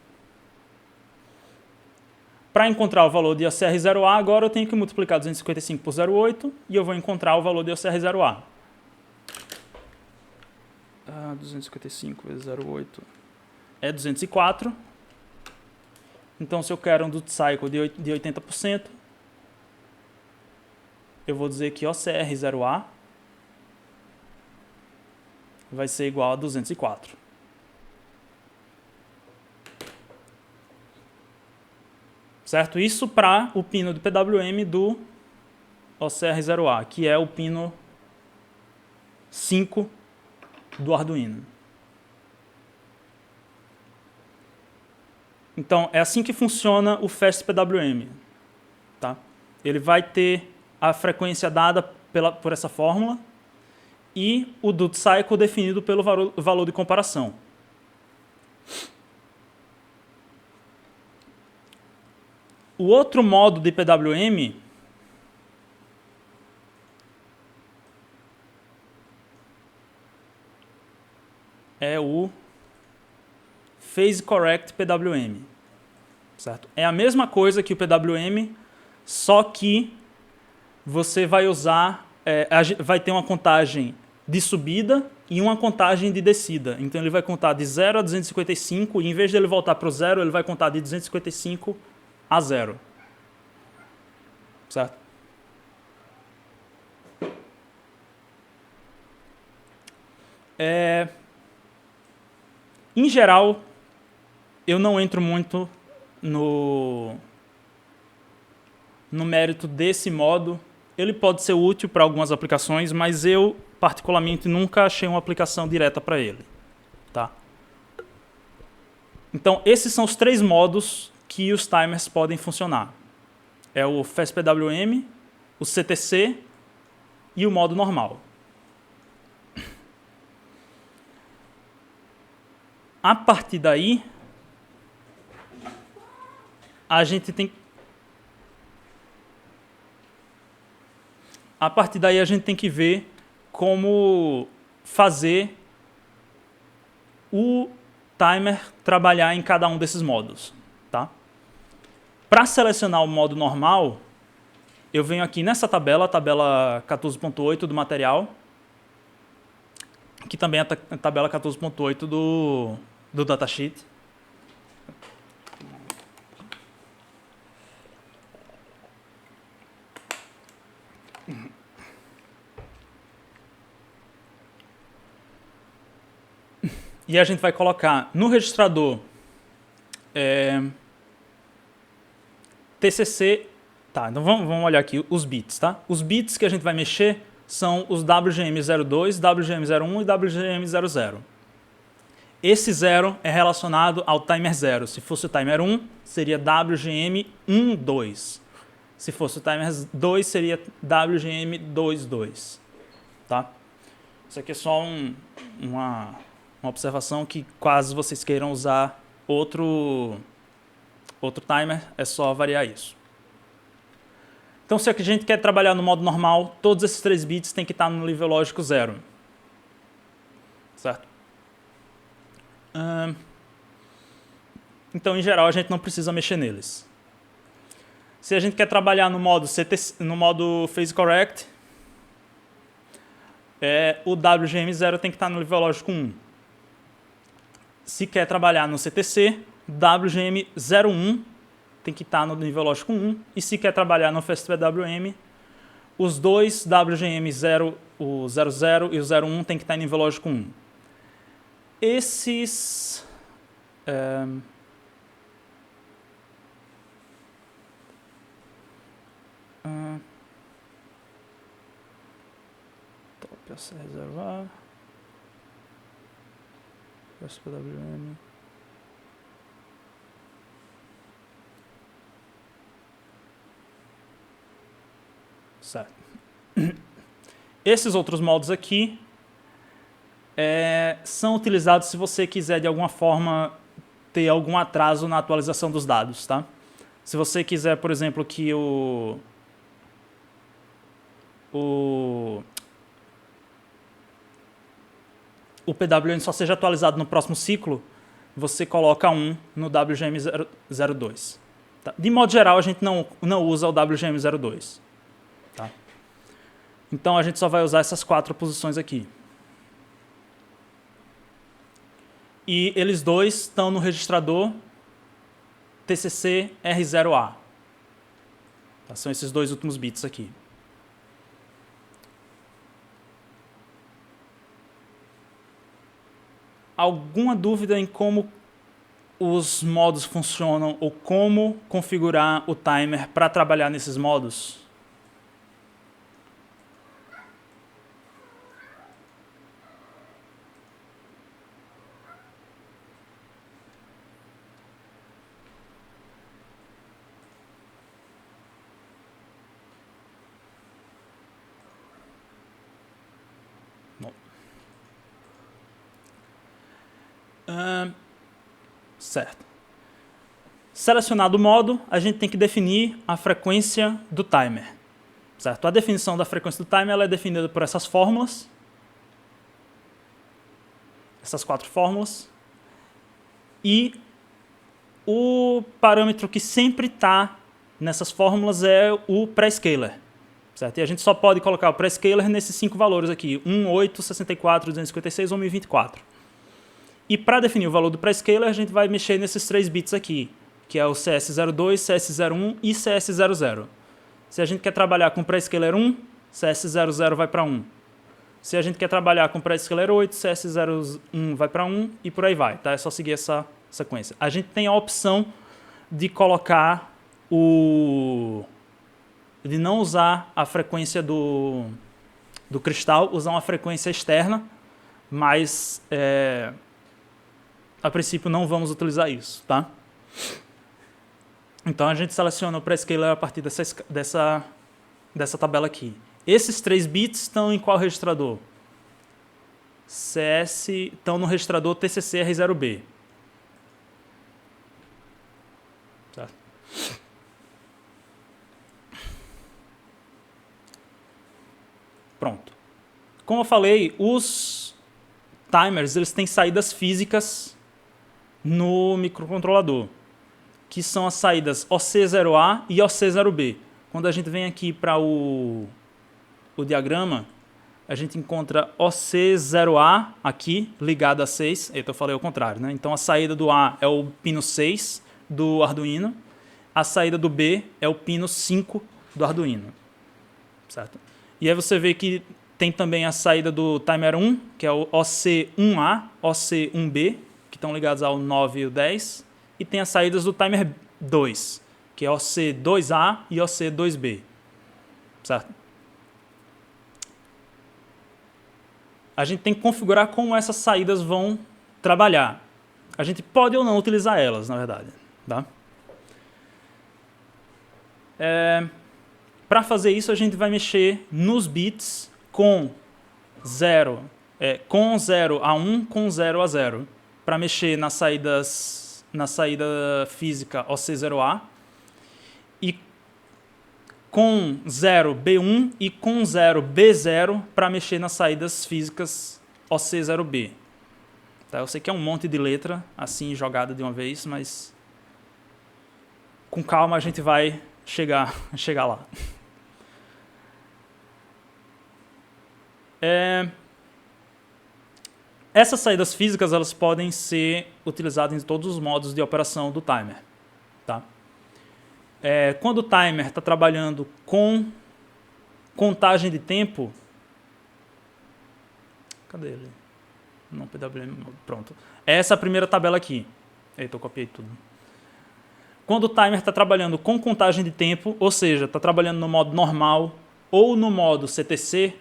Para encontrar o valor de OCR0A, agora eu tenho que multiplicar 255 por 0,8 e eu vou encontrar o valor de OCR0A. 255 vezes 0,8 é 204. Então, se eu quero um duty cycle de 80%, eu vou dizer que OCR0A vai ser igual a 204. Certo? Isso para o pino do PWM do OCR0A, que é o pino 5 do Arduino. Então, é assim que funciona o Fast PWM. Tá? Ele vai ter a frequência dada por essa fórmula e o duty cycle definido pelo valor de comparação. O outro modo de PWM é o Phase Correct PWM. Certo? É a mesma coisa que o PWM, só que você vai usar, vai ter uma contagem de subida e uma contagem de descida. Então ele vai contar de 0 a 255 e em vez de ele voltar para o 0, ele vai contar de 255 a 0. Certo? Em geral, eu não entro muito no mérito desse modo. Ele pode ser útil para algumas aplicações, mas eu, particularmente, nunca achei uma aplicação direta para ele. Tá? Então, esses são os 3 modos que os timers podem funcionar. É o Fast PWM, o CTC e o modo normal. A partir daí, a gente tem que ver como fazer o timer trabalhar em cada um desses modos. Tá? Para selecionar o modo normal, eu venho aqui nessa tabela, a tabela 14.8 do material, que também é a tabela 14.8 do datasheet. E a gente vai colocar no registrador TCC. Tá, então vamos olhar aqui os bits, tá? Os bits que a gente vai mexer são os WGM02, WGM01 e WGM00. Esse 0 é relacionado ao timer 0. Se fosse o timer 1, seria WGM12. Se fosse o timer 2, seria WGM22. Tá? Isso aqui é só uma observação que caso vocês queiram usar outro timer, é só variar isso. Então, se a gente quer trabalhar no modo normal, todos esses 3 bits têm que estar no nível lógico 0. Certo? Então, em geral, a gente não precisa mexer neles. Se a gente quer trabalhar no modo Phase Correct, o WGM0 tem que estar no nível lógico 1. Se quer trabalhar no CTC, WGM01 tem que estar no nível lógico 1. E se quer trabalhar no Fast PWM, os dois WGM0, o 00 e o 01 tem que estar em nível lógico 1. Esses... top reservar. Fast PWM. Certo. Esses outros modos aqui são utilizados se você quiser de alguma forma ter algum atraso na atualização dos dados, tá? Se você quiser, por exemplo, que o PWM só seja atualizado no próximo ciclo, você coloca 1 no WGM02. Tá? De modo geral, a gente não usa o WGM02. Tá? Então, a gente só vai usar essas 4 posições aqui. E eles dois estão no registrador TCC R0A. Tá? São esses 2 últimos bits aqui. Alguma dúvida em como os modos funcionam ou como configurar o timer para trabalhar nesses modos? Certo. Selecionado o modo, a gente tem que definir a frequência do timer. Certo? A definição da frequência do timer ela é definida por essas fórmulas. Essas 4 fórmulas. E o parâmetro que sempre está nessas fórmulas é o prescaler. Certo? E a gente só pode colocar o prescaler nesses 5 valores aqui. 1, 8, 64, 256 ou 1024. E para definir o valor do prescaler, a gente vai mexer nesses 3 bits aqui, que é o CS02, CS01 e CS00. Se a gente quer trabalhar com prescaler 1, CS00 vai para 1. Se a gente quer trabalhar com prescaler 8, CS01 vai para 1 e por aí vai. Tá? É só seguir essa sequência. A gente tem a opção de colocar de não usar a frequência do cristal, usar uma frequência externa, mas a princípio não vamos utilizar isso, tá? Então a gente seleciona o prescaler a partir dessa tabela aqui. Esses 3 bits estão em qual registrador? Estão no registrador TCC R0B. Certo? Pronto. Como eu falei, os timers eles têm saídas físicas no microcontrolador, que são as saídas OC0A e OC0B. Quando a gente vem aqui para o diagrama, a gente encontra OC0A aqui, ligado a 6. Eita, eu falei ao contrário, né? Então a saída do A é o pino 6 do Arduino, a saída do B é o pino 5 do Arduino. Certo? E aí você vê que tem também a saída do timer 1, que é o OC1A, OC1B, que estão ligados ao 9 e o 10, e tem as saídas do timer 2, que é OC2A e OC2B. Certo? A gente tem que configurar como essas saídas vão trabalhar. A gente pode ou não utilizar elas, na verdade. Tá? Para fazer isso, a gente vai mexer nos bits com 0 a 1, com 0 a 0. Para mexer na saída física OC0A e com 0 B1 e com 0 B0 para mexer nas saídas físicas OC0B. Tá? Eu sei que é um monte de letra assim jogada de uma vez, mas com calma a gente vai chegar lá. Essas saídas físicas elas podem ser utilizadas em todos os modos de operação do timer. Tá? Quando o timer está trabalhando com contagem de tempo... Cadê ele? Não, PWM, pronto. Essa é a primeira tabela aqui. Eita, eu copiei tudo. Quando o timer está trabalhando com contagem de tempo, ou seja, está trabalhando no modo normal ou no modo CTC,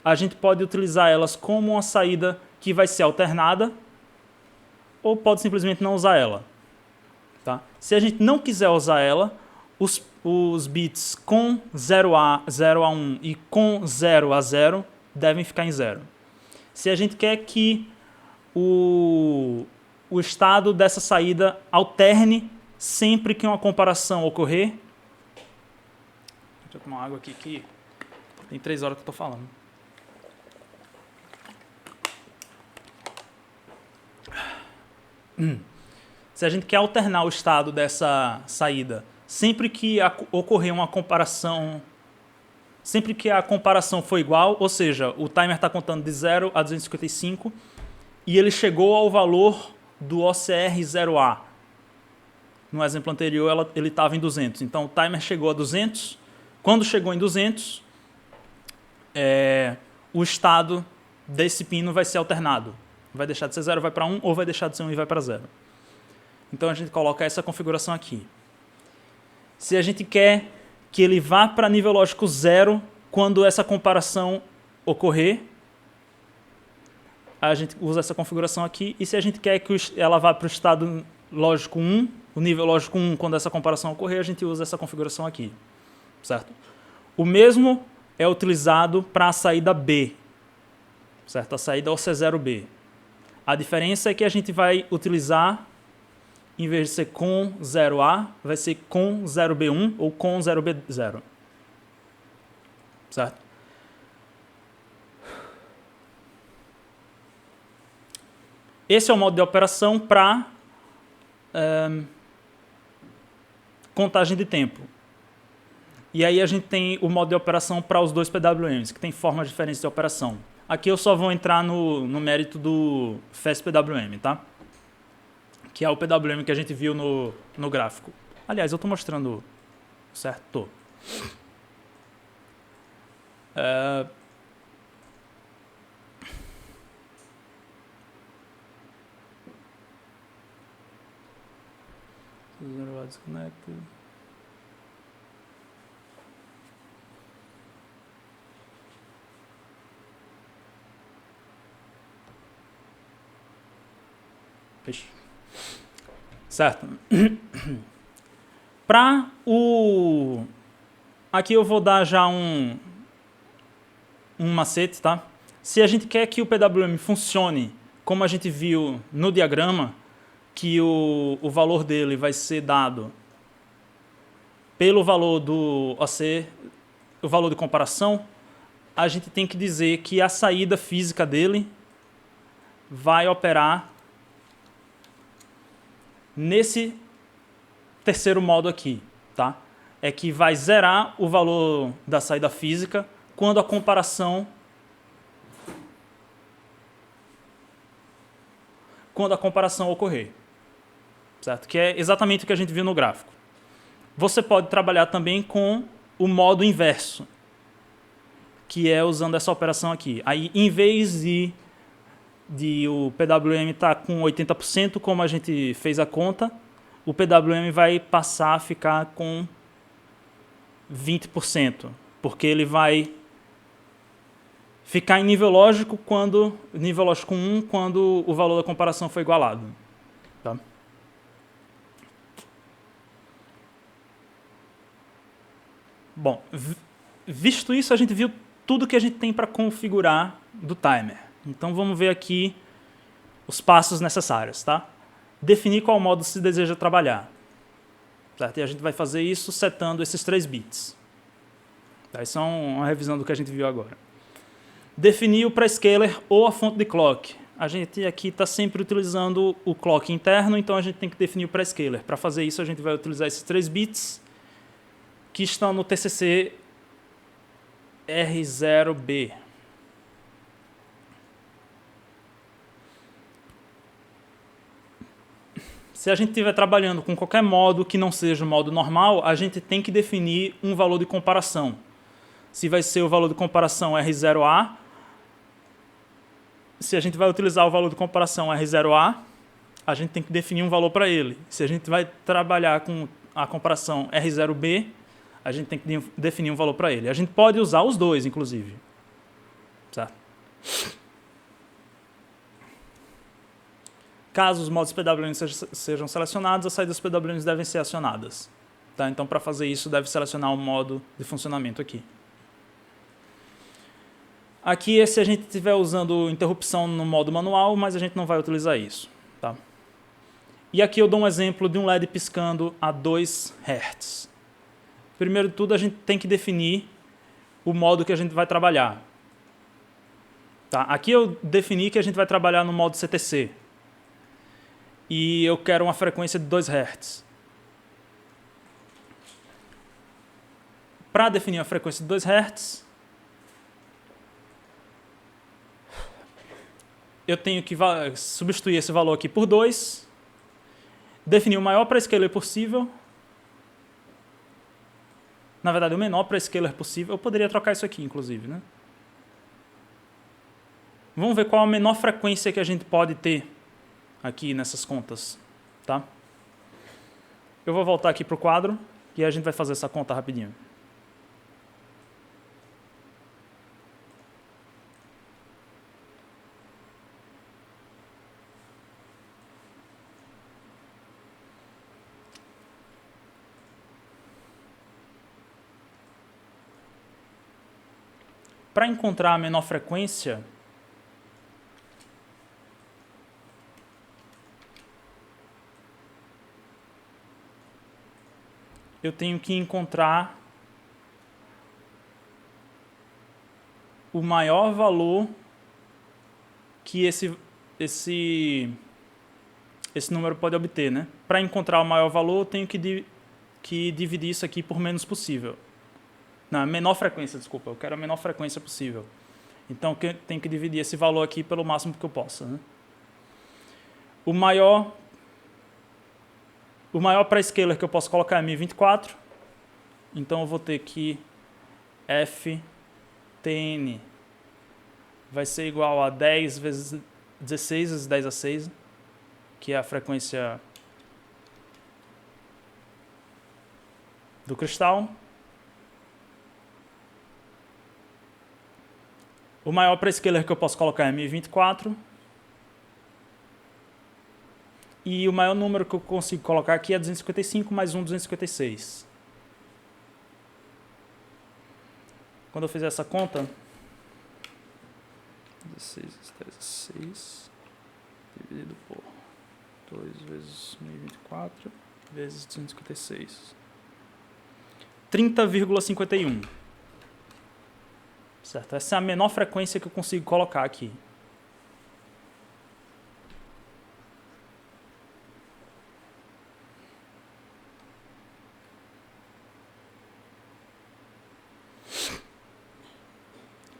a gente pode utilizar elas como uma saída que vai ser alternada ou pode simplesmente não usar ela. Tá? Se a gente não quiser usar ela, os bits com 0 a 1 e com 0 a 0 devem ficar em 0. Se a gente quer que o estado dessa saída alterne sempre que uma comparação ocorrer... Deixa eu tomar uma água aqui que tem 3 horas que eu estou falando. Se a gente quer alternar o estado dessa saída, sempre que ocorrer uma comparação, sempre que a comparação for igual, ou seja, o timer está contando de 0 a 255 e ele chegou ao valor do OCR 0A. No exemplo anterior, ele estava em 200. Então, o timer chegou a 200. Quando chegou em 200, o estado desse pino vai ser alternado. Vai deixar de ser 0, vai para 1, ou vai deixar de ser 1 e vai para 0. Então, a gente coloca essa configuração aqui. Se a gente quer que ele vá para nível lógico 0 quando essa comparação ocorrer, a gente usa essa configuração aqui. E se a gente quer que ela vá para o estado lógico 1, o nível lógico 1 quando essa comparação ocorrer, a gente usa essa configuração aqui. Certo? O mesmo é utilizado para a saída B. Certo? A saída OC0B. A diferença é que a gente vai utilizar, em vez de ser com 0A, vai ser com 0B1 ou com 0B0. Certo? Esse é o modo de operação para contagem de tempo. E aí a gente tem o modo de operação para os dois PWMs, que tem formas diferentes de operação. Aqui eu só vou entrar no mérito do FastPWM, tá? Que é o PWM que a gente viu no gráfico. Aliás, eu estou mostrando certo? Tô. Disconnected. Certo. Para o... Aqui eu vou dar já um macete, tá? Se a gente quer que o PWM funcione como a gente viu no diagrama, que o valor dele vai ser dado pelo valor do OC, o valor de comparação, a gente tem que dizer que a saída física dele vai operar nesse terceiro modo aqui, tá? É que vai zerar o valor da saída física quando a comparação ocorrer. Certo? Que é exatamente o que a gente viu no gráfico. Você pode trabalhar também com o modo inverso, que é usando essa operação aqui. Aí, em vez de o PWM estar com 80%, como a gente fez a conta, o PWM vai passar a ficar com 20%, porque ele vai ficar em nível lógico 1, quando o valor da comparação for igualado. Tá? Bom, visto isso, a gente viu tudo que a gente tem para configurar do timer. Então, vamos ver aqui os passos necessários. Tá? Definir qual modo se deseja trabalhar. Certo? E a gente vai fazer isso setando esses 3 bits. Tá? Isso é uma revisão do que a gente viu agora. Definir o prescaler ou a fonte de clock. A gente aqui está sempre utilizando o clock interno, então a gente tem que definir o prescaler. Para fazer isso, a gente vai utilizar esses 3 bits que estão no TCC R0B. Se a gente estiver trabalhando com qualquer modo que não seja o modo normal, a gente tem que definir um valor de comparação. Se vai ser o valor de comparação R0A, se a gente vai utilizar o valor de comparação R0A, a gente tem que definir um valor para ele. Se a gente vai trabalhar com a comparação R0B, a gente tem que definir um valor para ele. A gente pode usar os dois, inclusive. Certo? Caso os modos PWM sejam selecionados, as saídas PWM devem ser acionadas. Tá? Então, para fazer isso, deve selecionar o modo de funcionamento aqui. Aqui, se a gente estiver usando interrupção no modo manual, mas a gente não vai utilizar isso. Tá? E aqui eu dou um exemplo de um LED piscando a 2 Hz. Primeiro de tudo, a gente tem que definir o modo que a gente vai trabalhar. Tá? Aqui eu defini que a gente vai trabalhar no modo CTC. e eu quero uma frequência de 2 Hz. Para definir a frequência de 2 Hz, eu tenho que substituir esse valor aqui por 2, definir o maior prescaler possível. Na verdade, o menor prescaler possível. Eu poderia trocar isso aqui, inclusive, né? Vamos ver qual a menor frequência que a gente pode ter aqui nessas contas, tá? Eu vou voltar aqui para o quadro e a gente vai fazer essa conta rapidinho. Para encontrar a menor frequência, eu tenho que encontrar o maior valor que esse número pode obter, né? Para encontrar o maior valor, eu tenho que dividir isso aqui por menos possível. Não, menor frequência, desculpa. Eu quero a menor frequência possível. Então, eu tenho que dividir esse valor aqui pelo máximo que eu possa, né? O maior prescaler que eu posso colocar é 1024. Então, eu vou ter que Ftn vai ser igual a 10 vezes 16 vezes 10 a 6, que é a frequência do cristal. O maior prescaler que eu posso colocar é 1024. E o maior número que eu consigo colocar aqui é 255 mais 1, 256. Quando eu fizer essa conta, 16 vezes 10 a 6, dividido por 2 vezes 1024, vezes 256. 30,51. Certo? Essa é a menor frequência que eu consigo colocar aqui.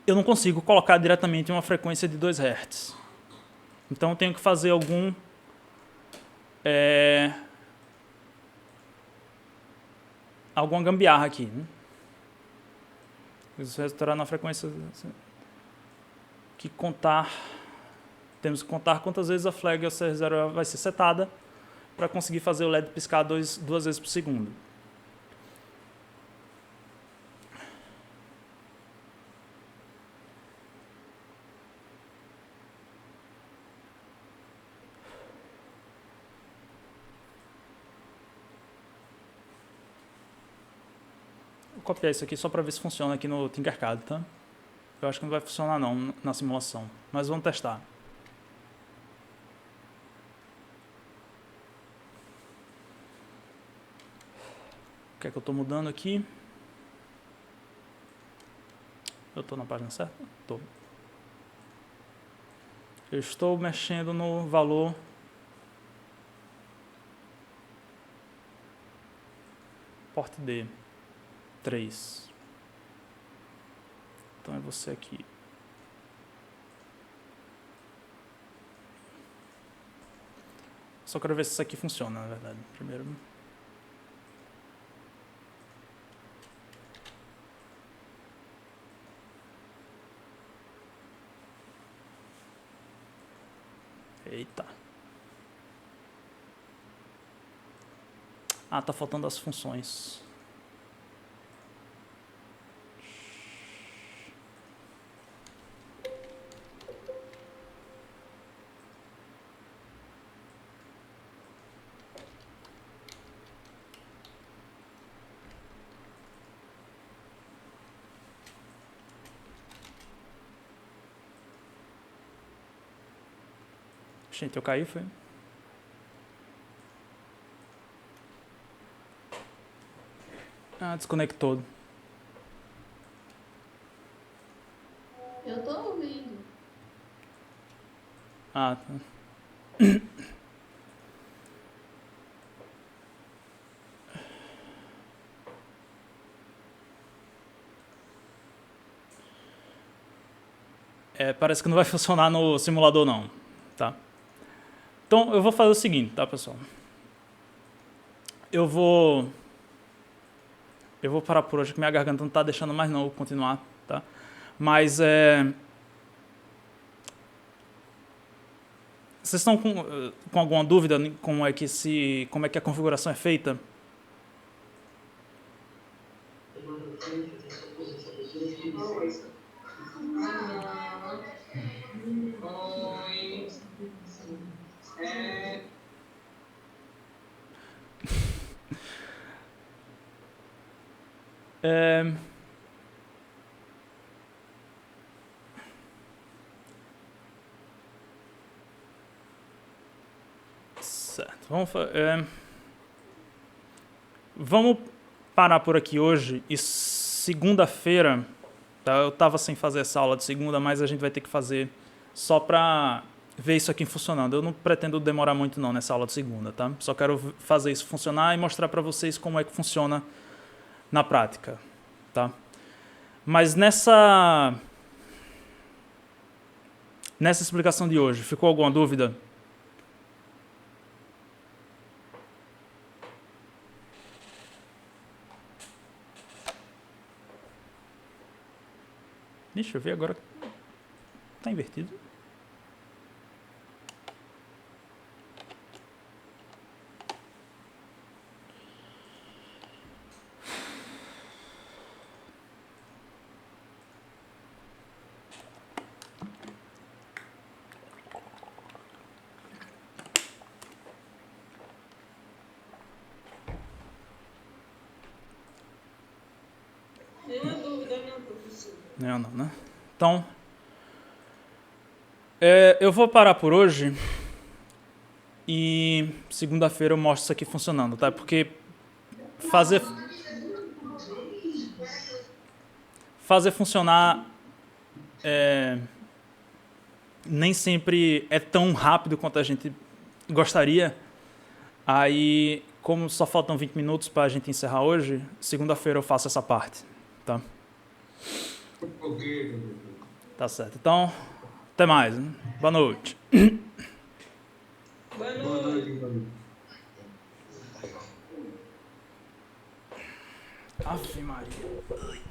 Eu não consigo colocar diretamente uma frequência de 2 Hz. Então eu tenho que fazer alguma gambiarra aqui, né? Isso resultará na frequência que temos que contar quantas vezes a flag OCR0 vai ser setada para conseguir fazer o LED piscar 2 vezes por segundo. Vou copiar isso aqui só para ver se funciona aqui no Tinkercad, tá? Eu acho que não vai funcionar não na simulação, mas vamos testar. O que é que eu estou mudando aqui? Eu estou na página certa? Estou. Eu estou mexendo no valor porte D. 3. Então é você aqui. Só quero ver se isso aqui funciona, na verdade. Primeiro. Eita. Ah, tá faltando as funções. Gente, eu caí, foi? Ah, desconectou. Eu tô ouvindo. Ah, tá. parece que não vai funcionar no simulador não, tá? Então eu vou fazer o seguinte, tá, pessoal? Eu vou parar por hoje, que minha garganta não está deixando mais não eu continuar, tá? Mas vocês estão com alguma dúvida como é que a configuração é feita? Certo, vamos parar por aqui hoje e segunda-feira, tá? Eu estava sem fazer essa aula de segunda, mas a gente vai ter que fazer só para ver isso aqui funcionando. Eu não pretendo demorar muito não nessa aula de segunda, tá? Só quero fazer isso funcionar e mostrar para vocês como é que funciona na prática, tá? Mas nessa explicação de hoje, ficou alguma dúvida? Deixa eu ver agora. Tá invertido? Nenhuma dúvida, não, professor. Não, né? Então, eu vou parar por hoje e segunda-feira eu mostro isso aqui funcionando, tá? Porque fazer funcionar nem sempre é tão rápido quanto a gente gostaria. Aí, como só faltam 20 minutos para a gente encerrar hoje, segunda-feira eu faço essa parte, tá? Ok. Tá certo. Então, até mais, né? Boa noite. Boa Boa noite. noite. Ave Maria.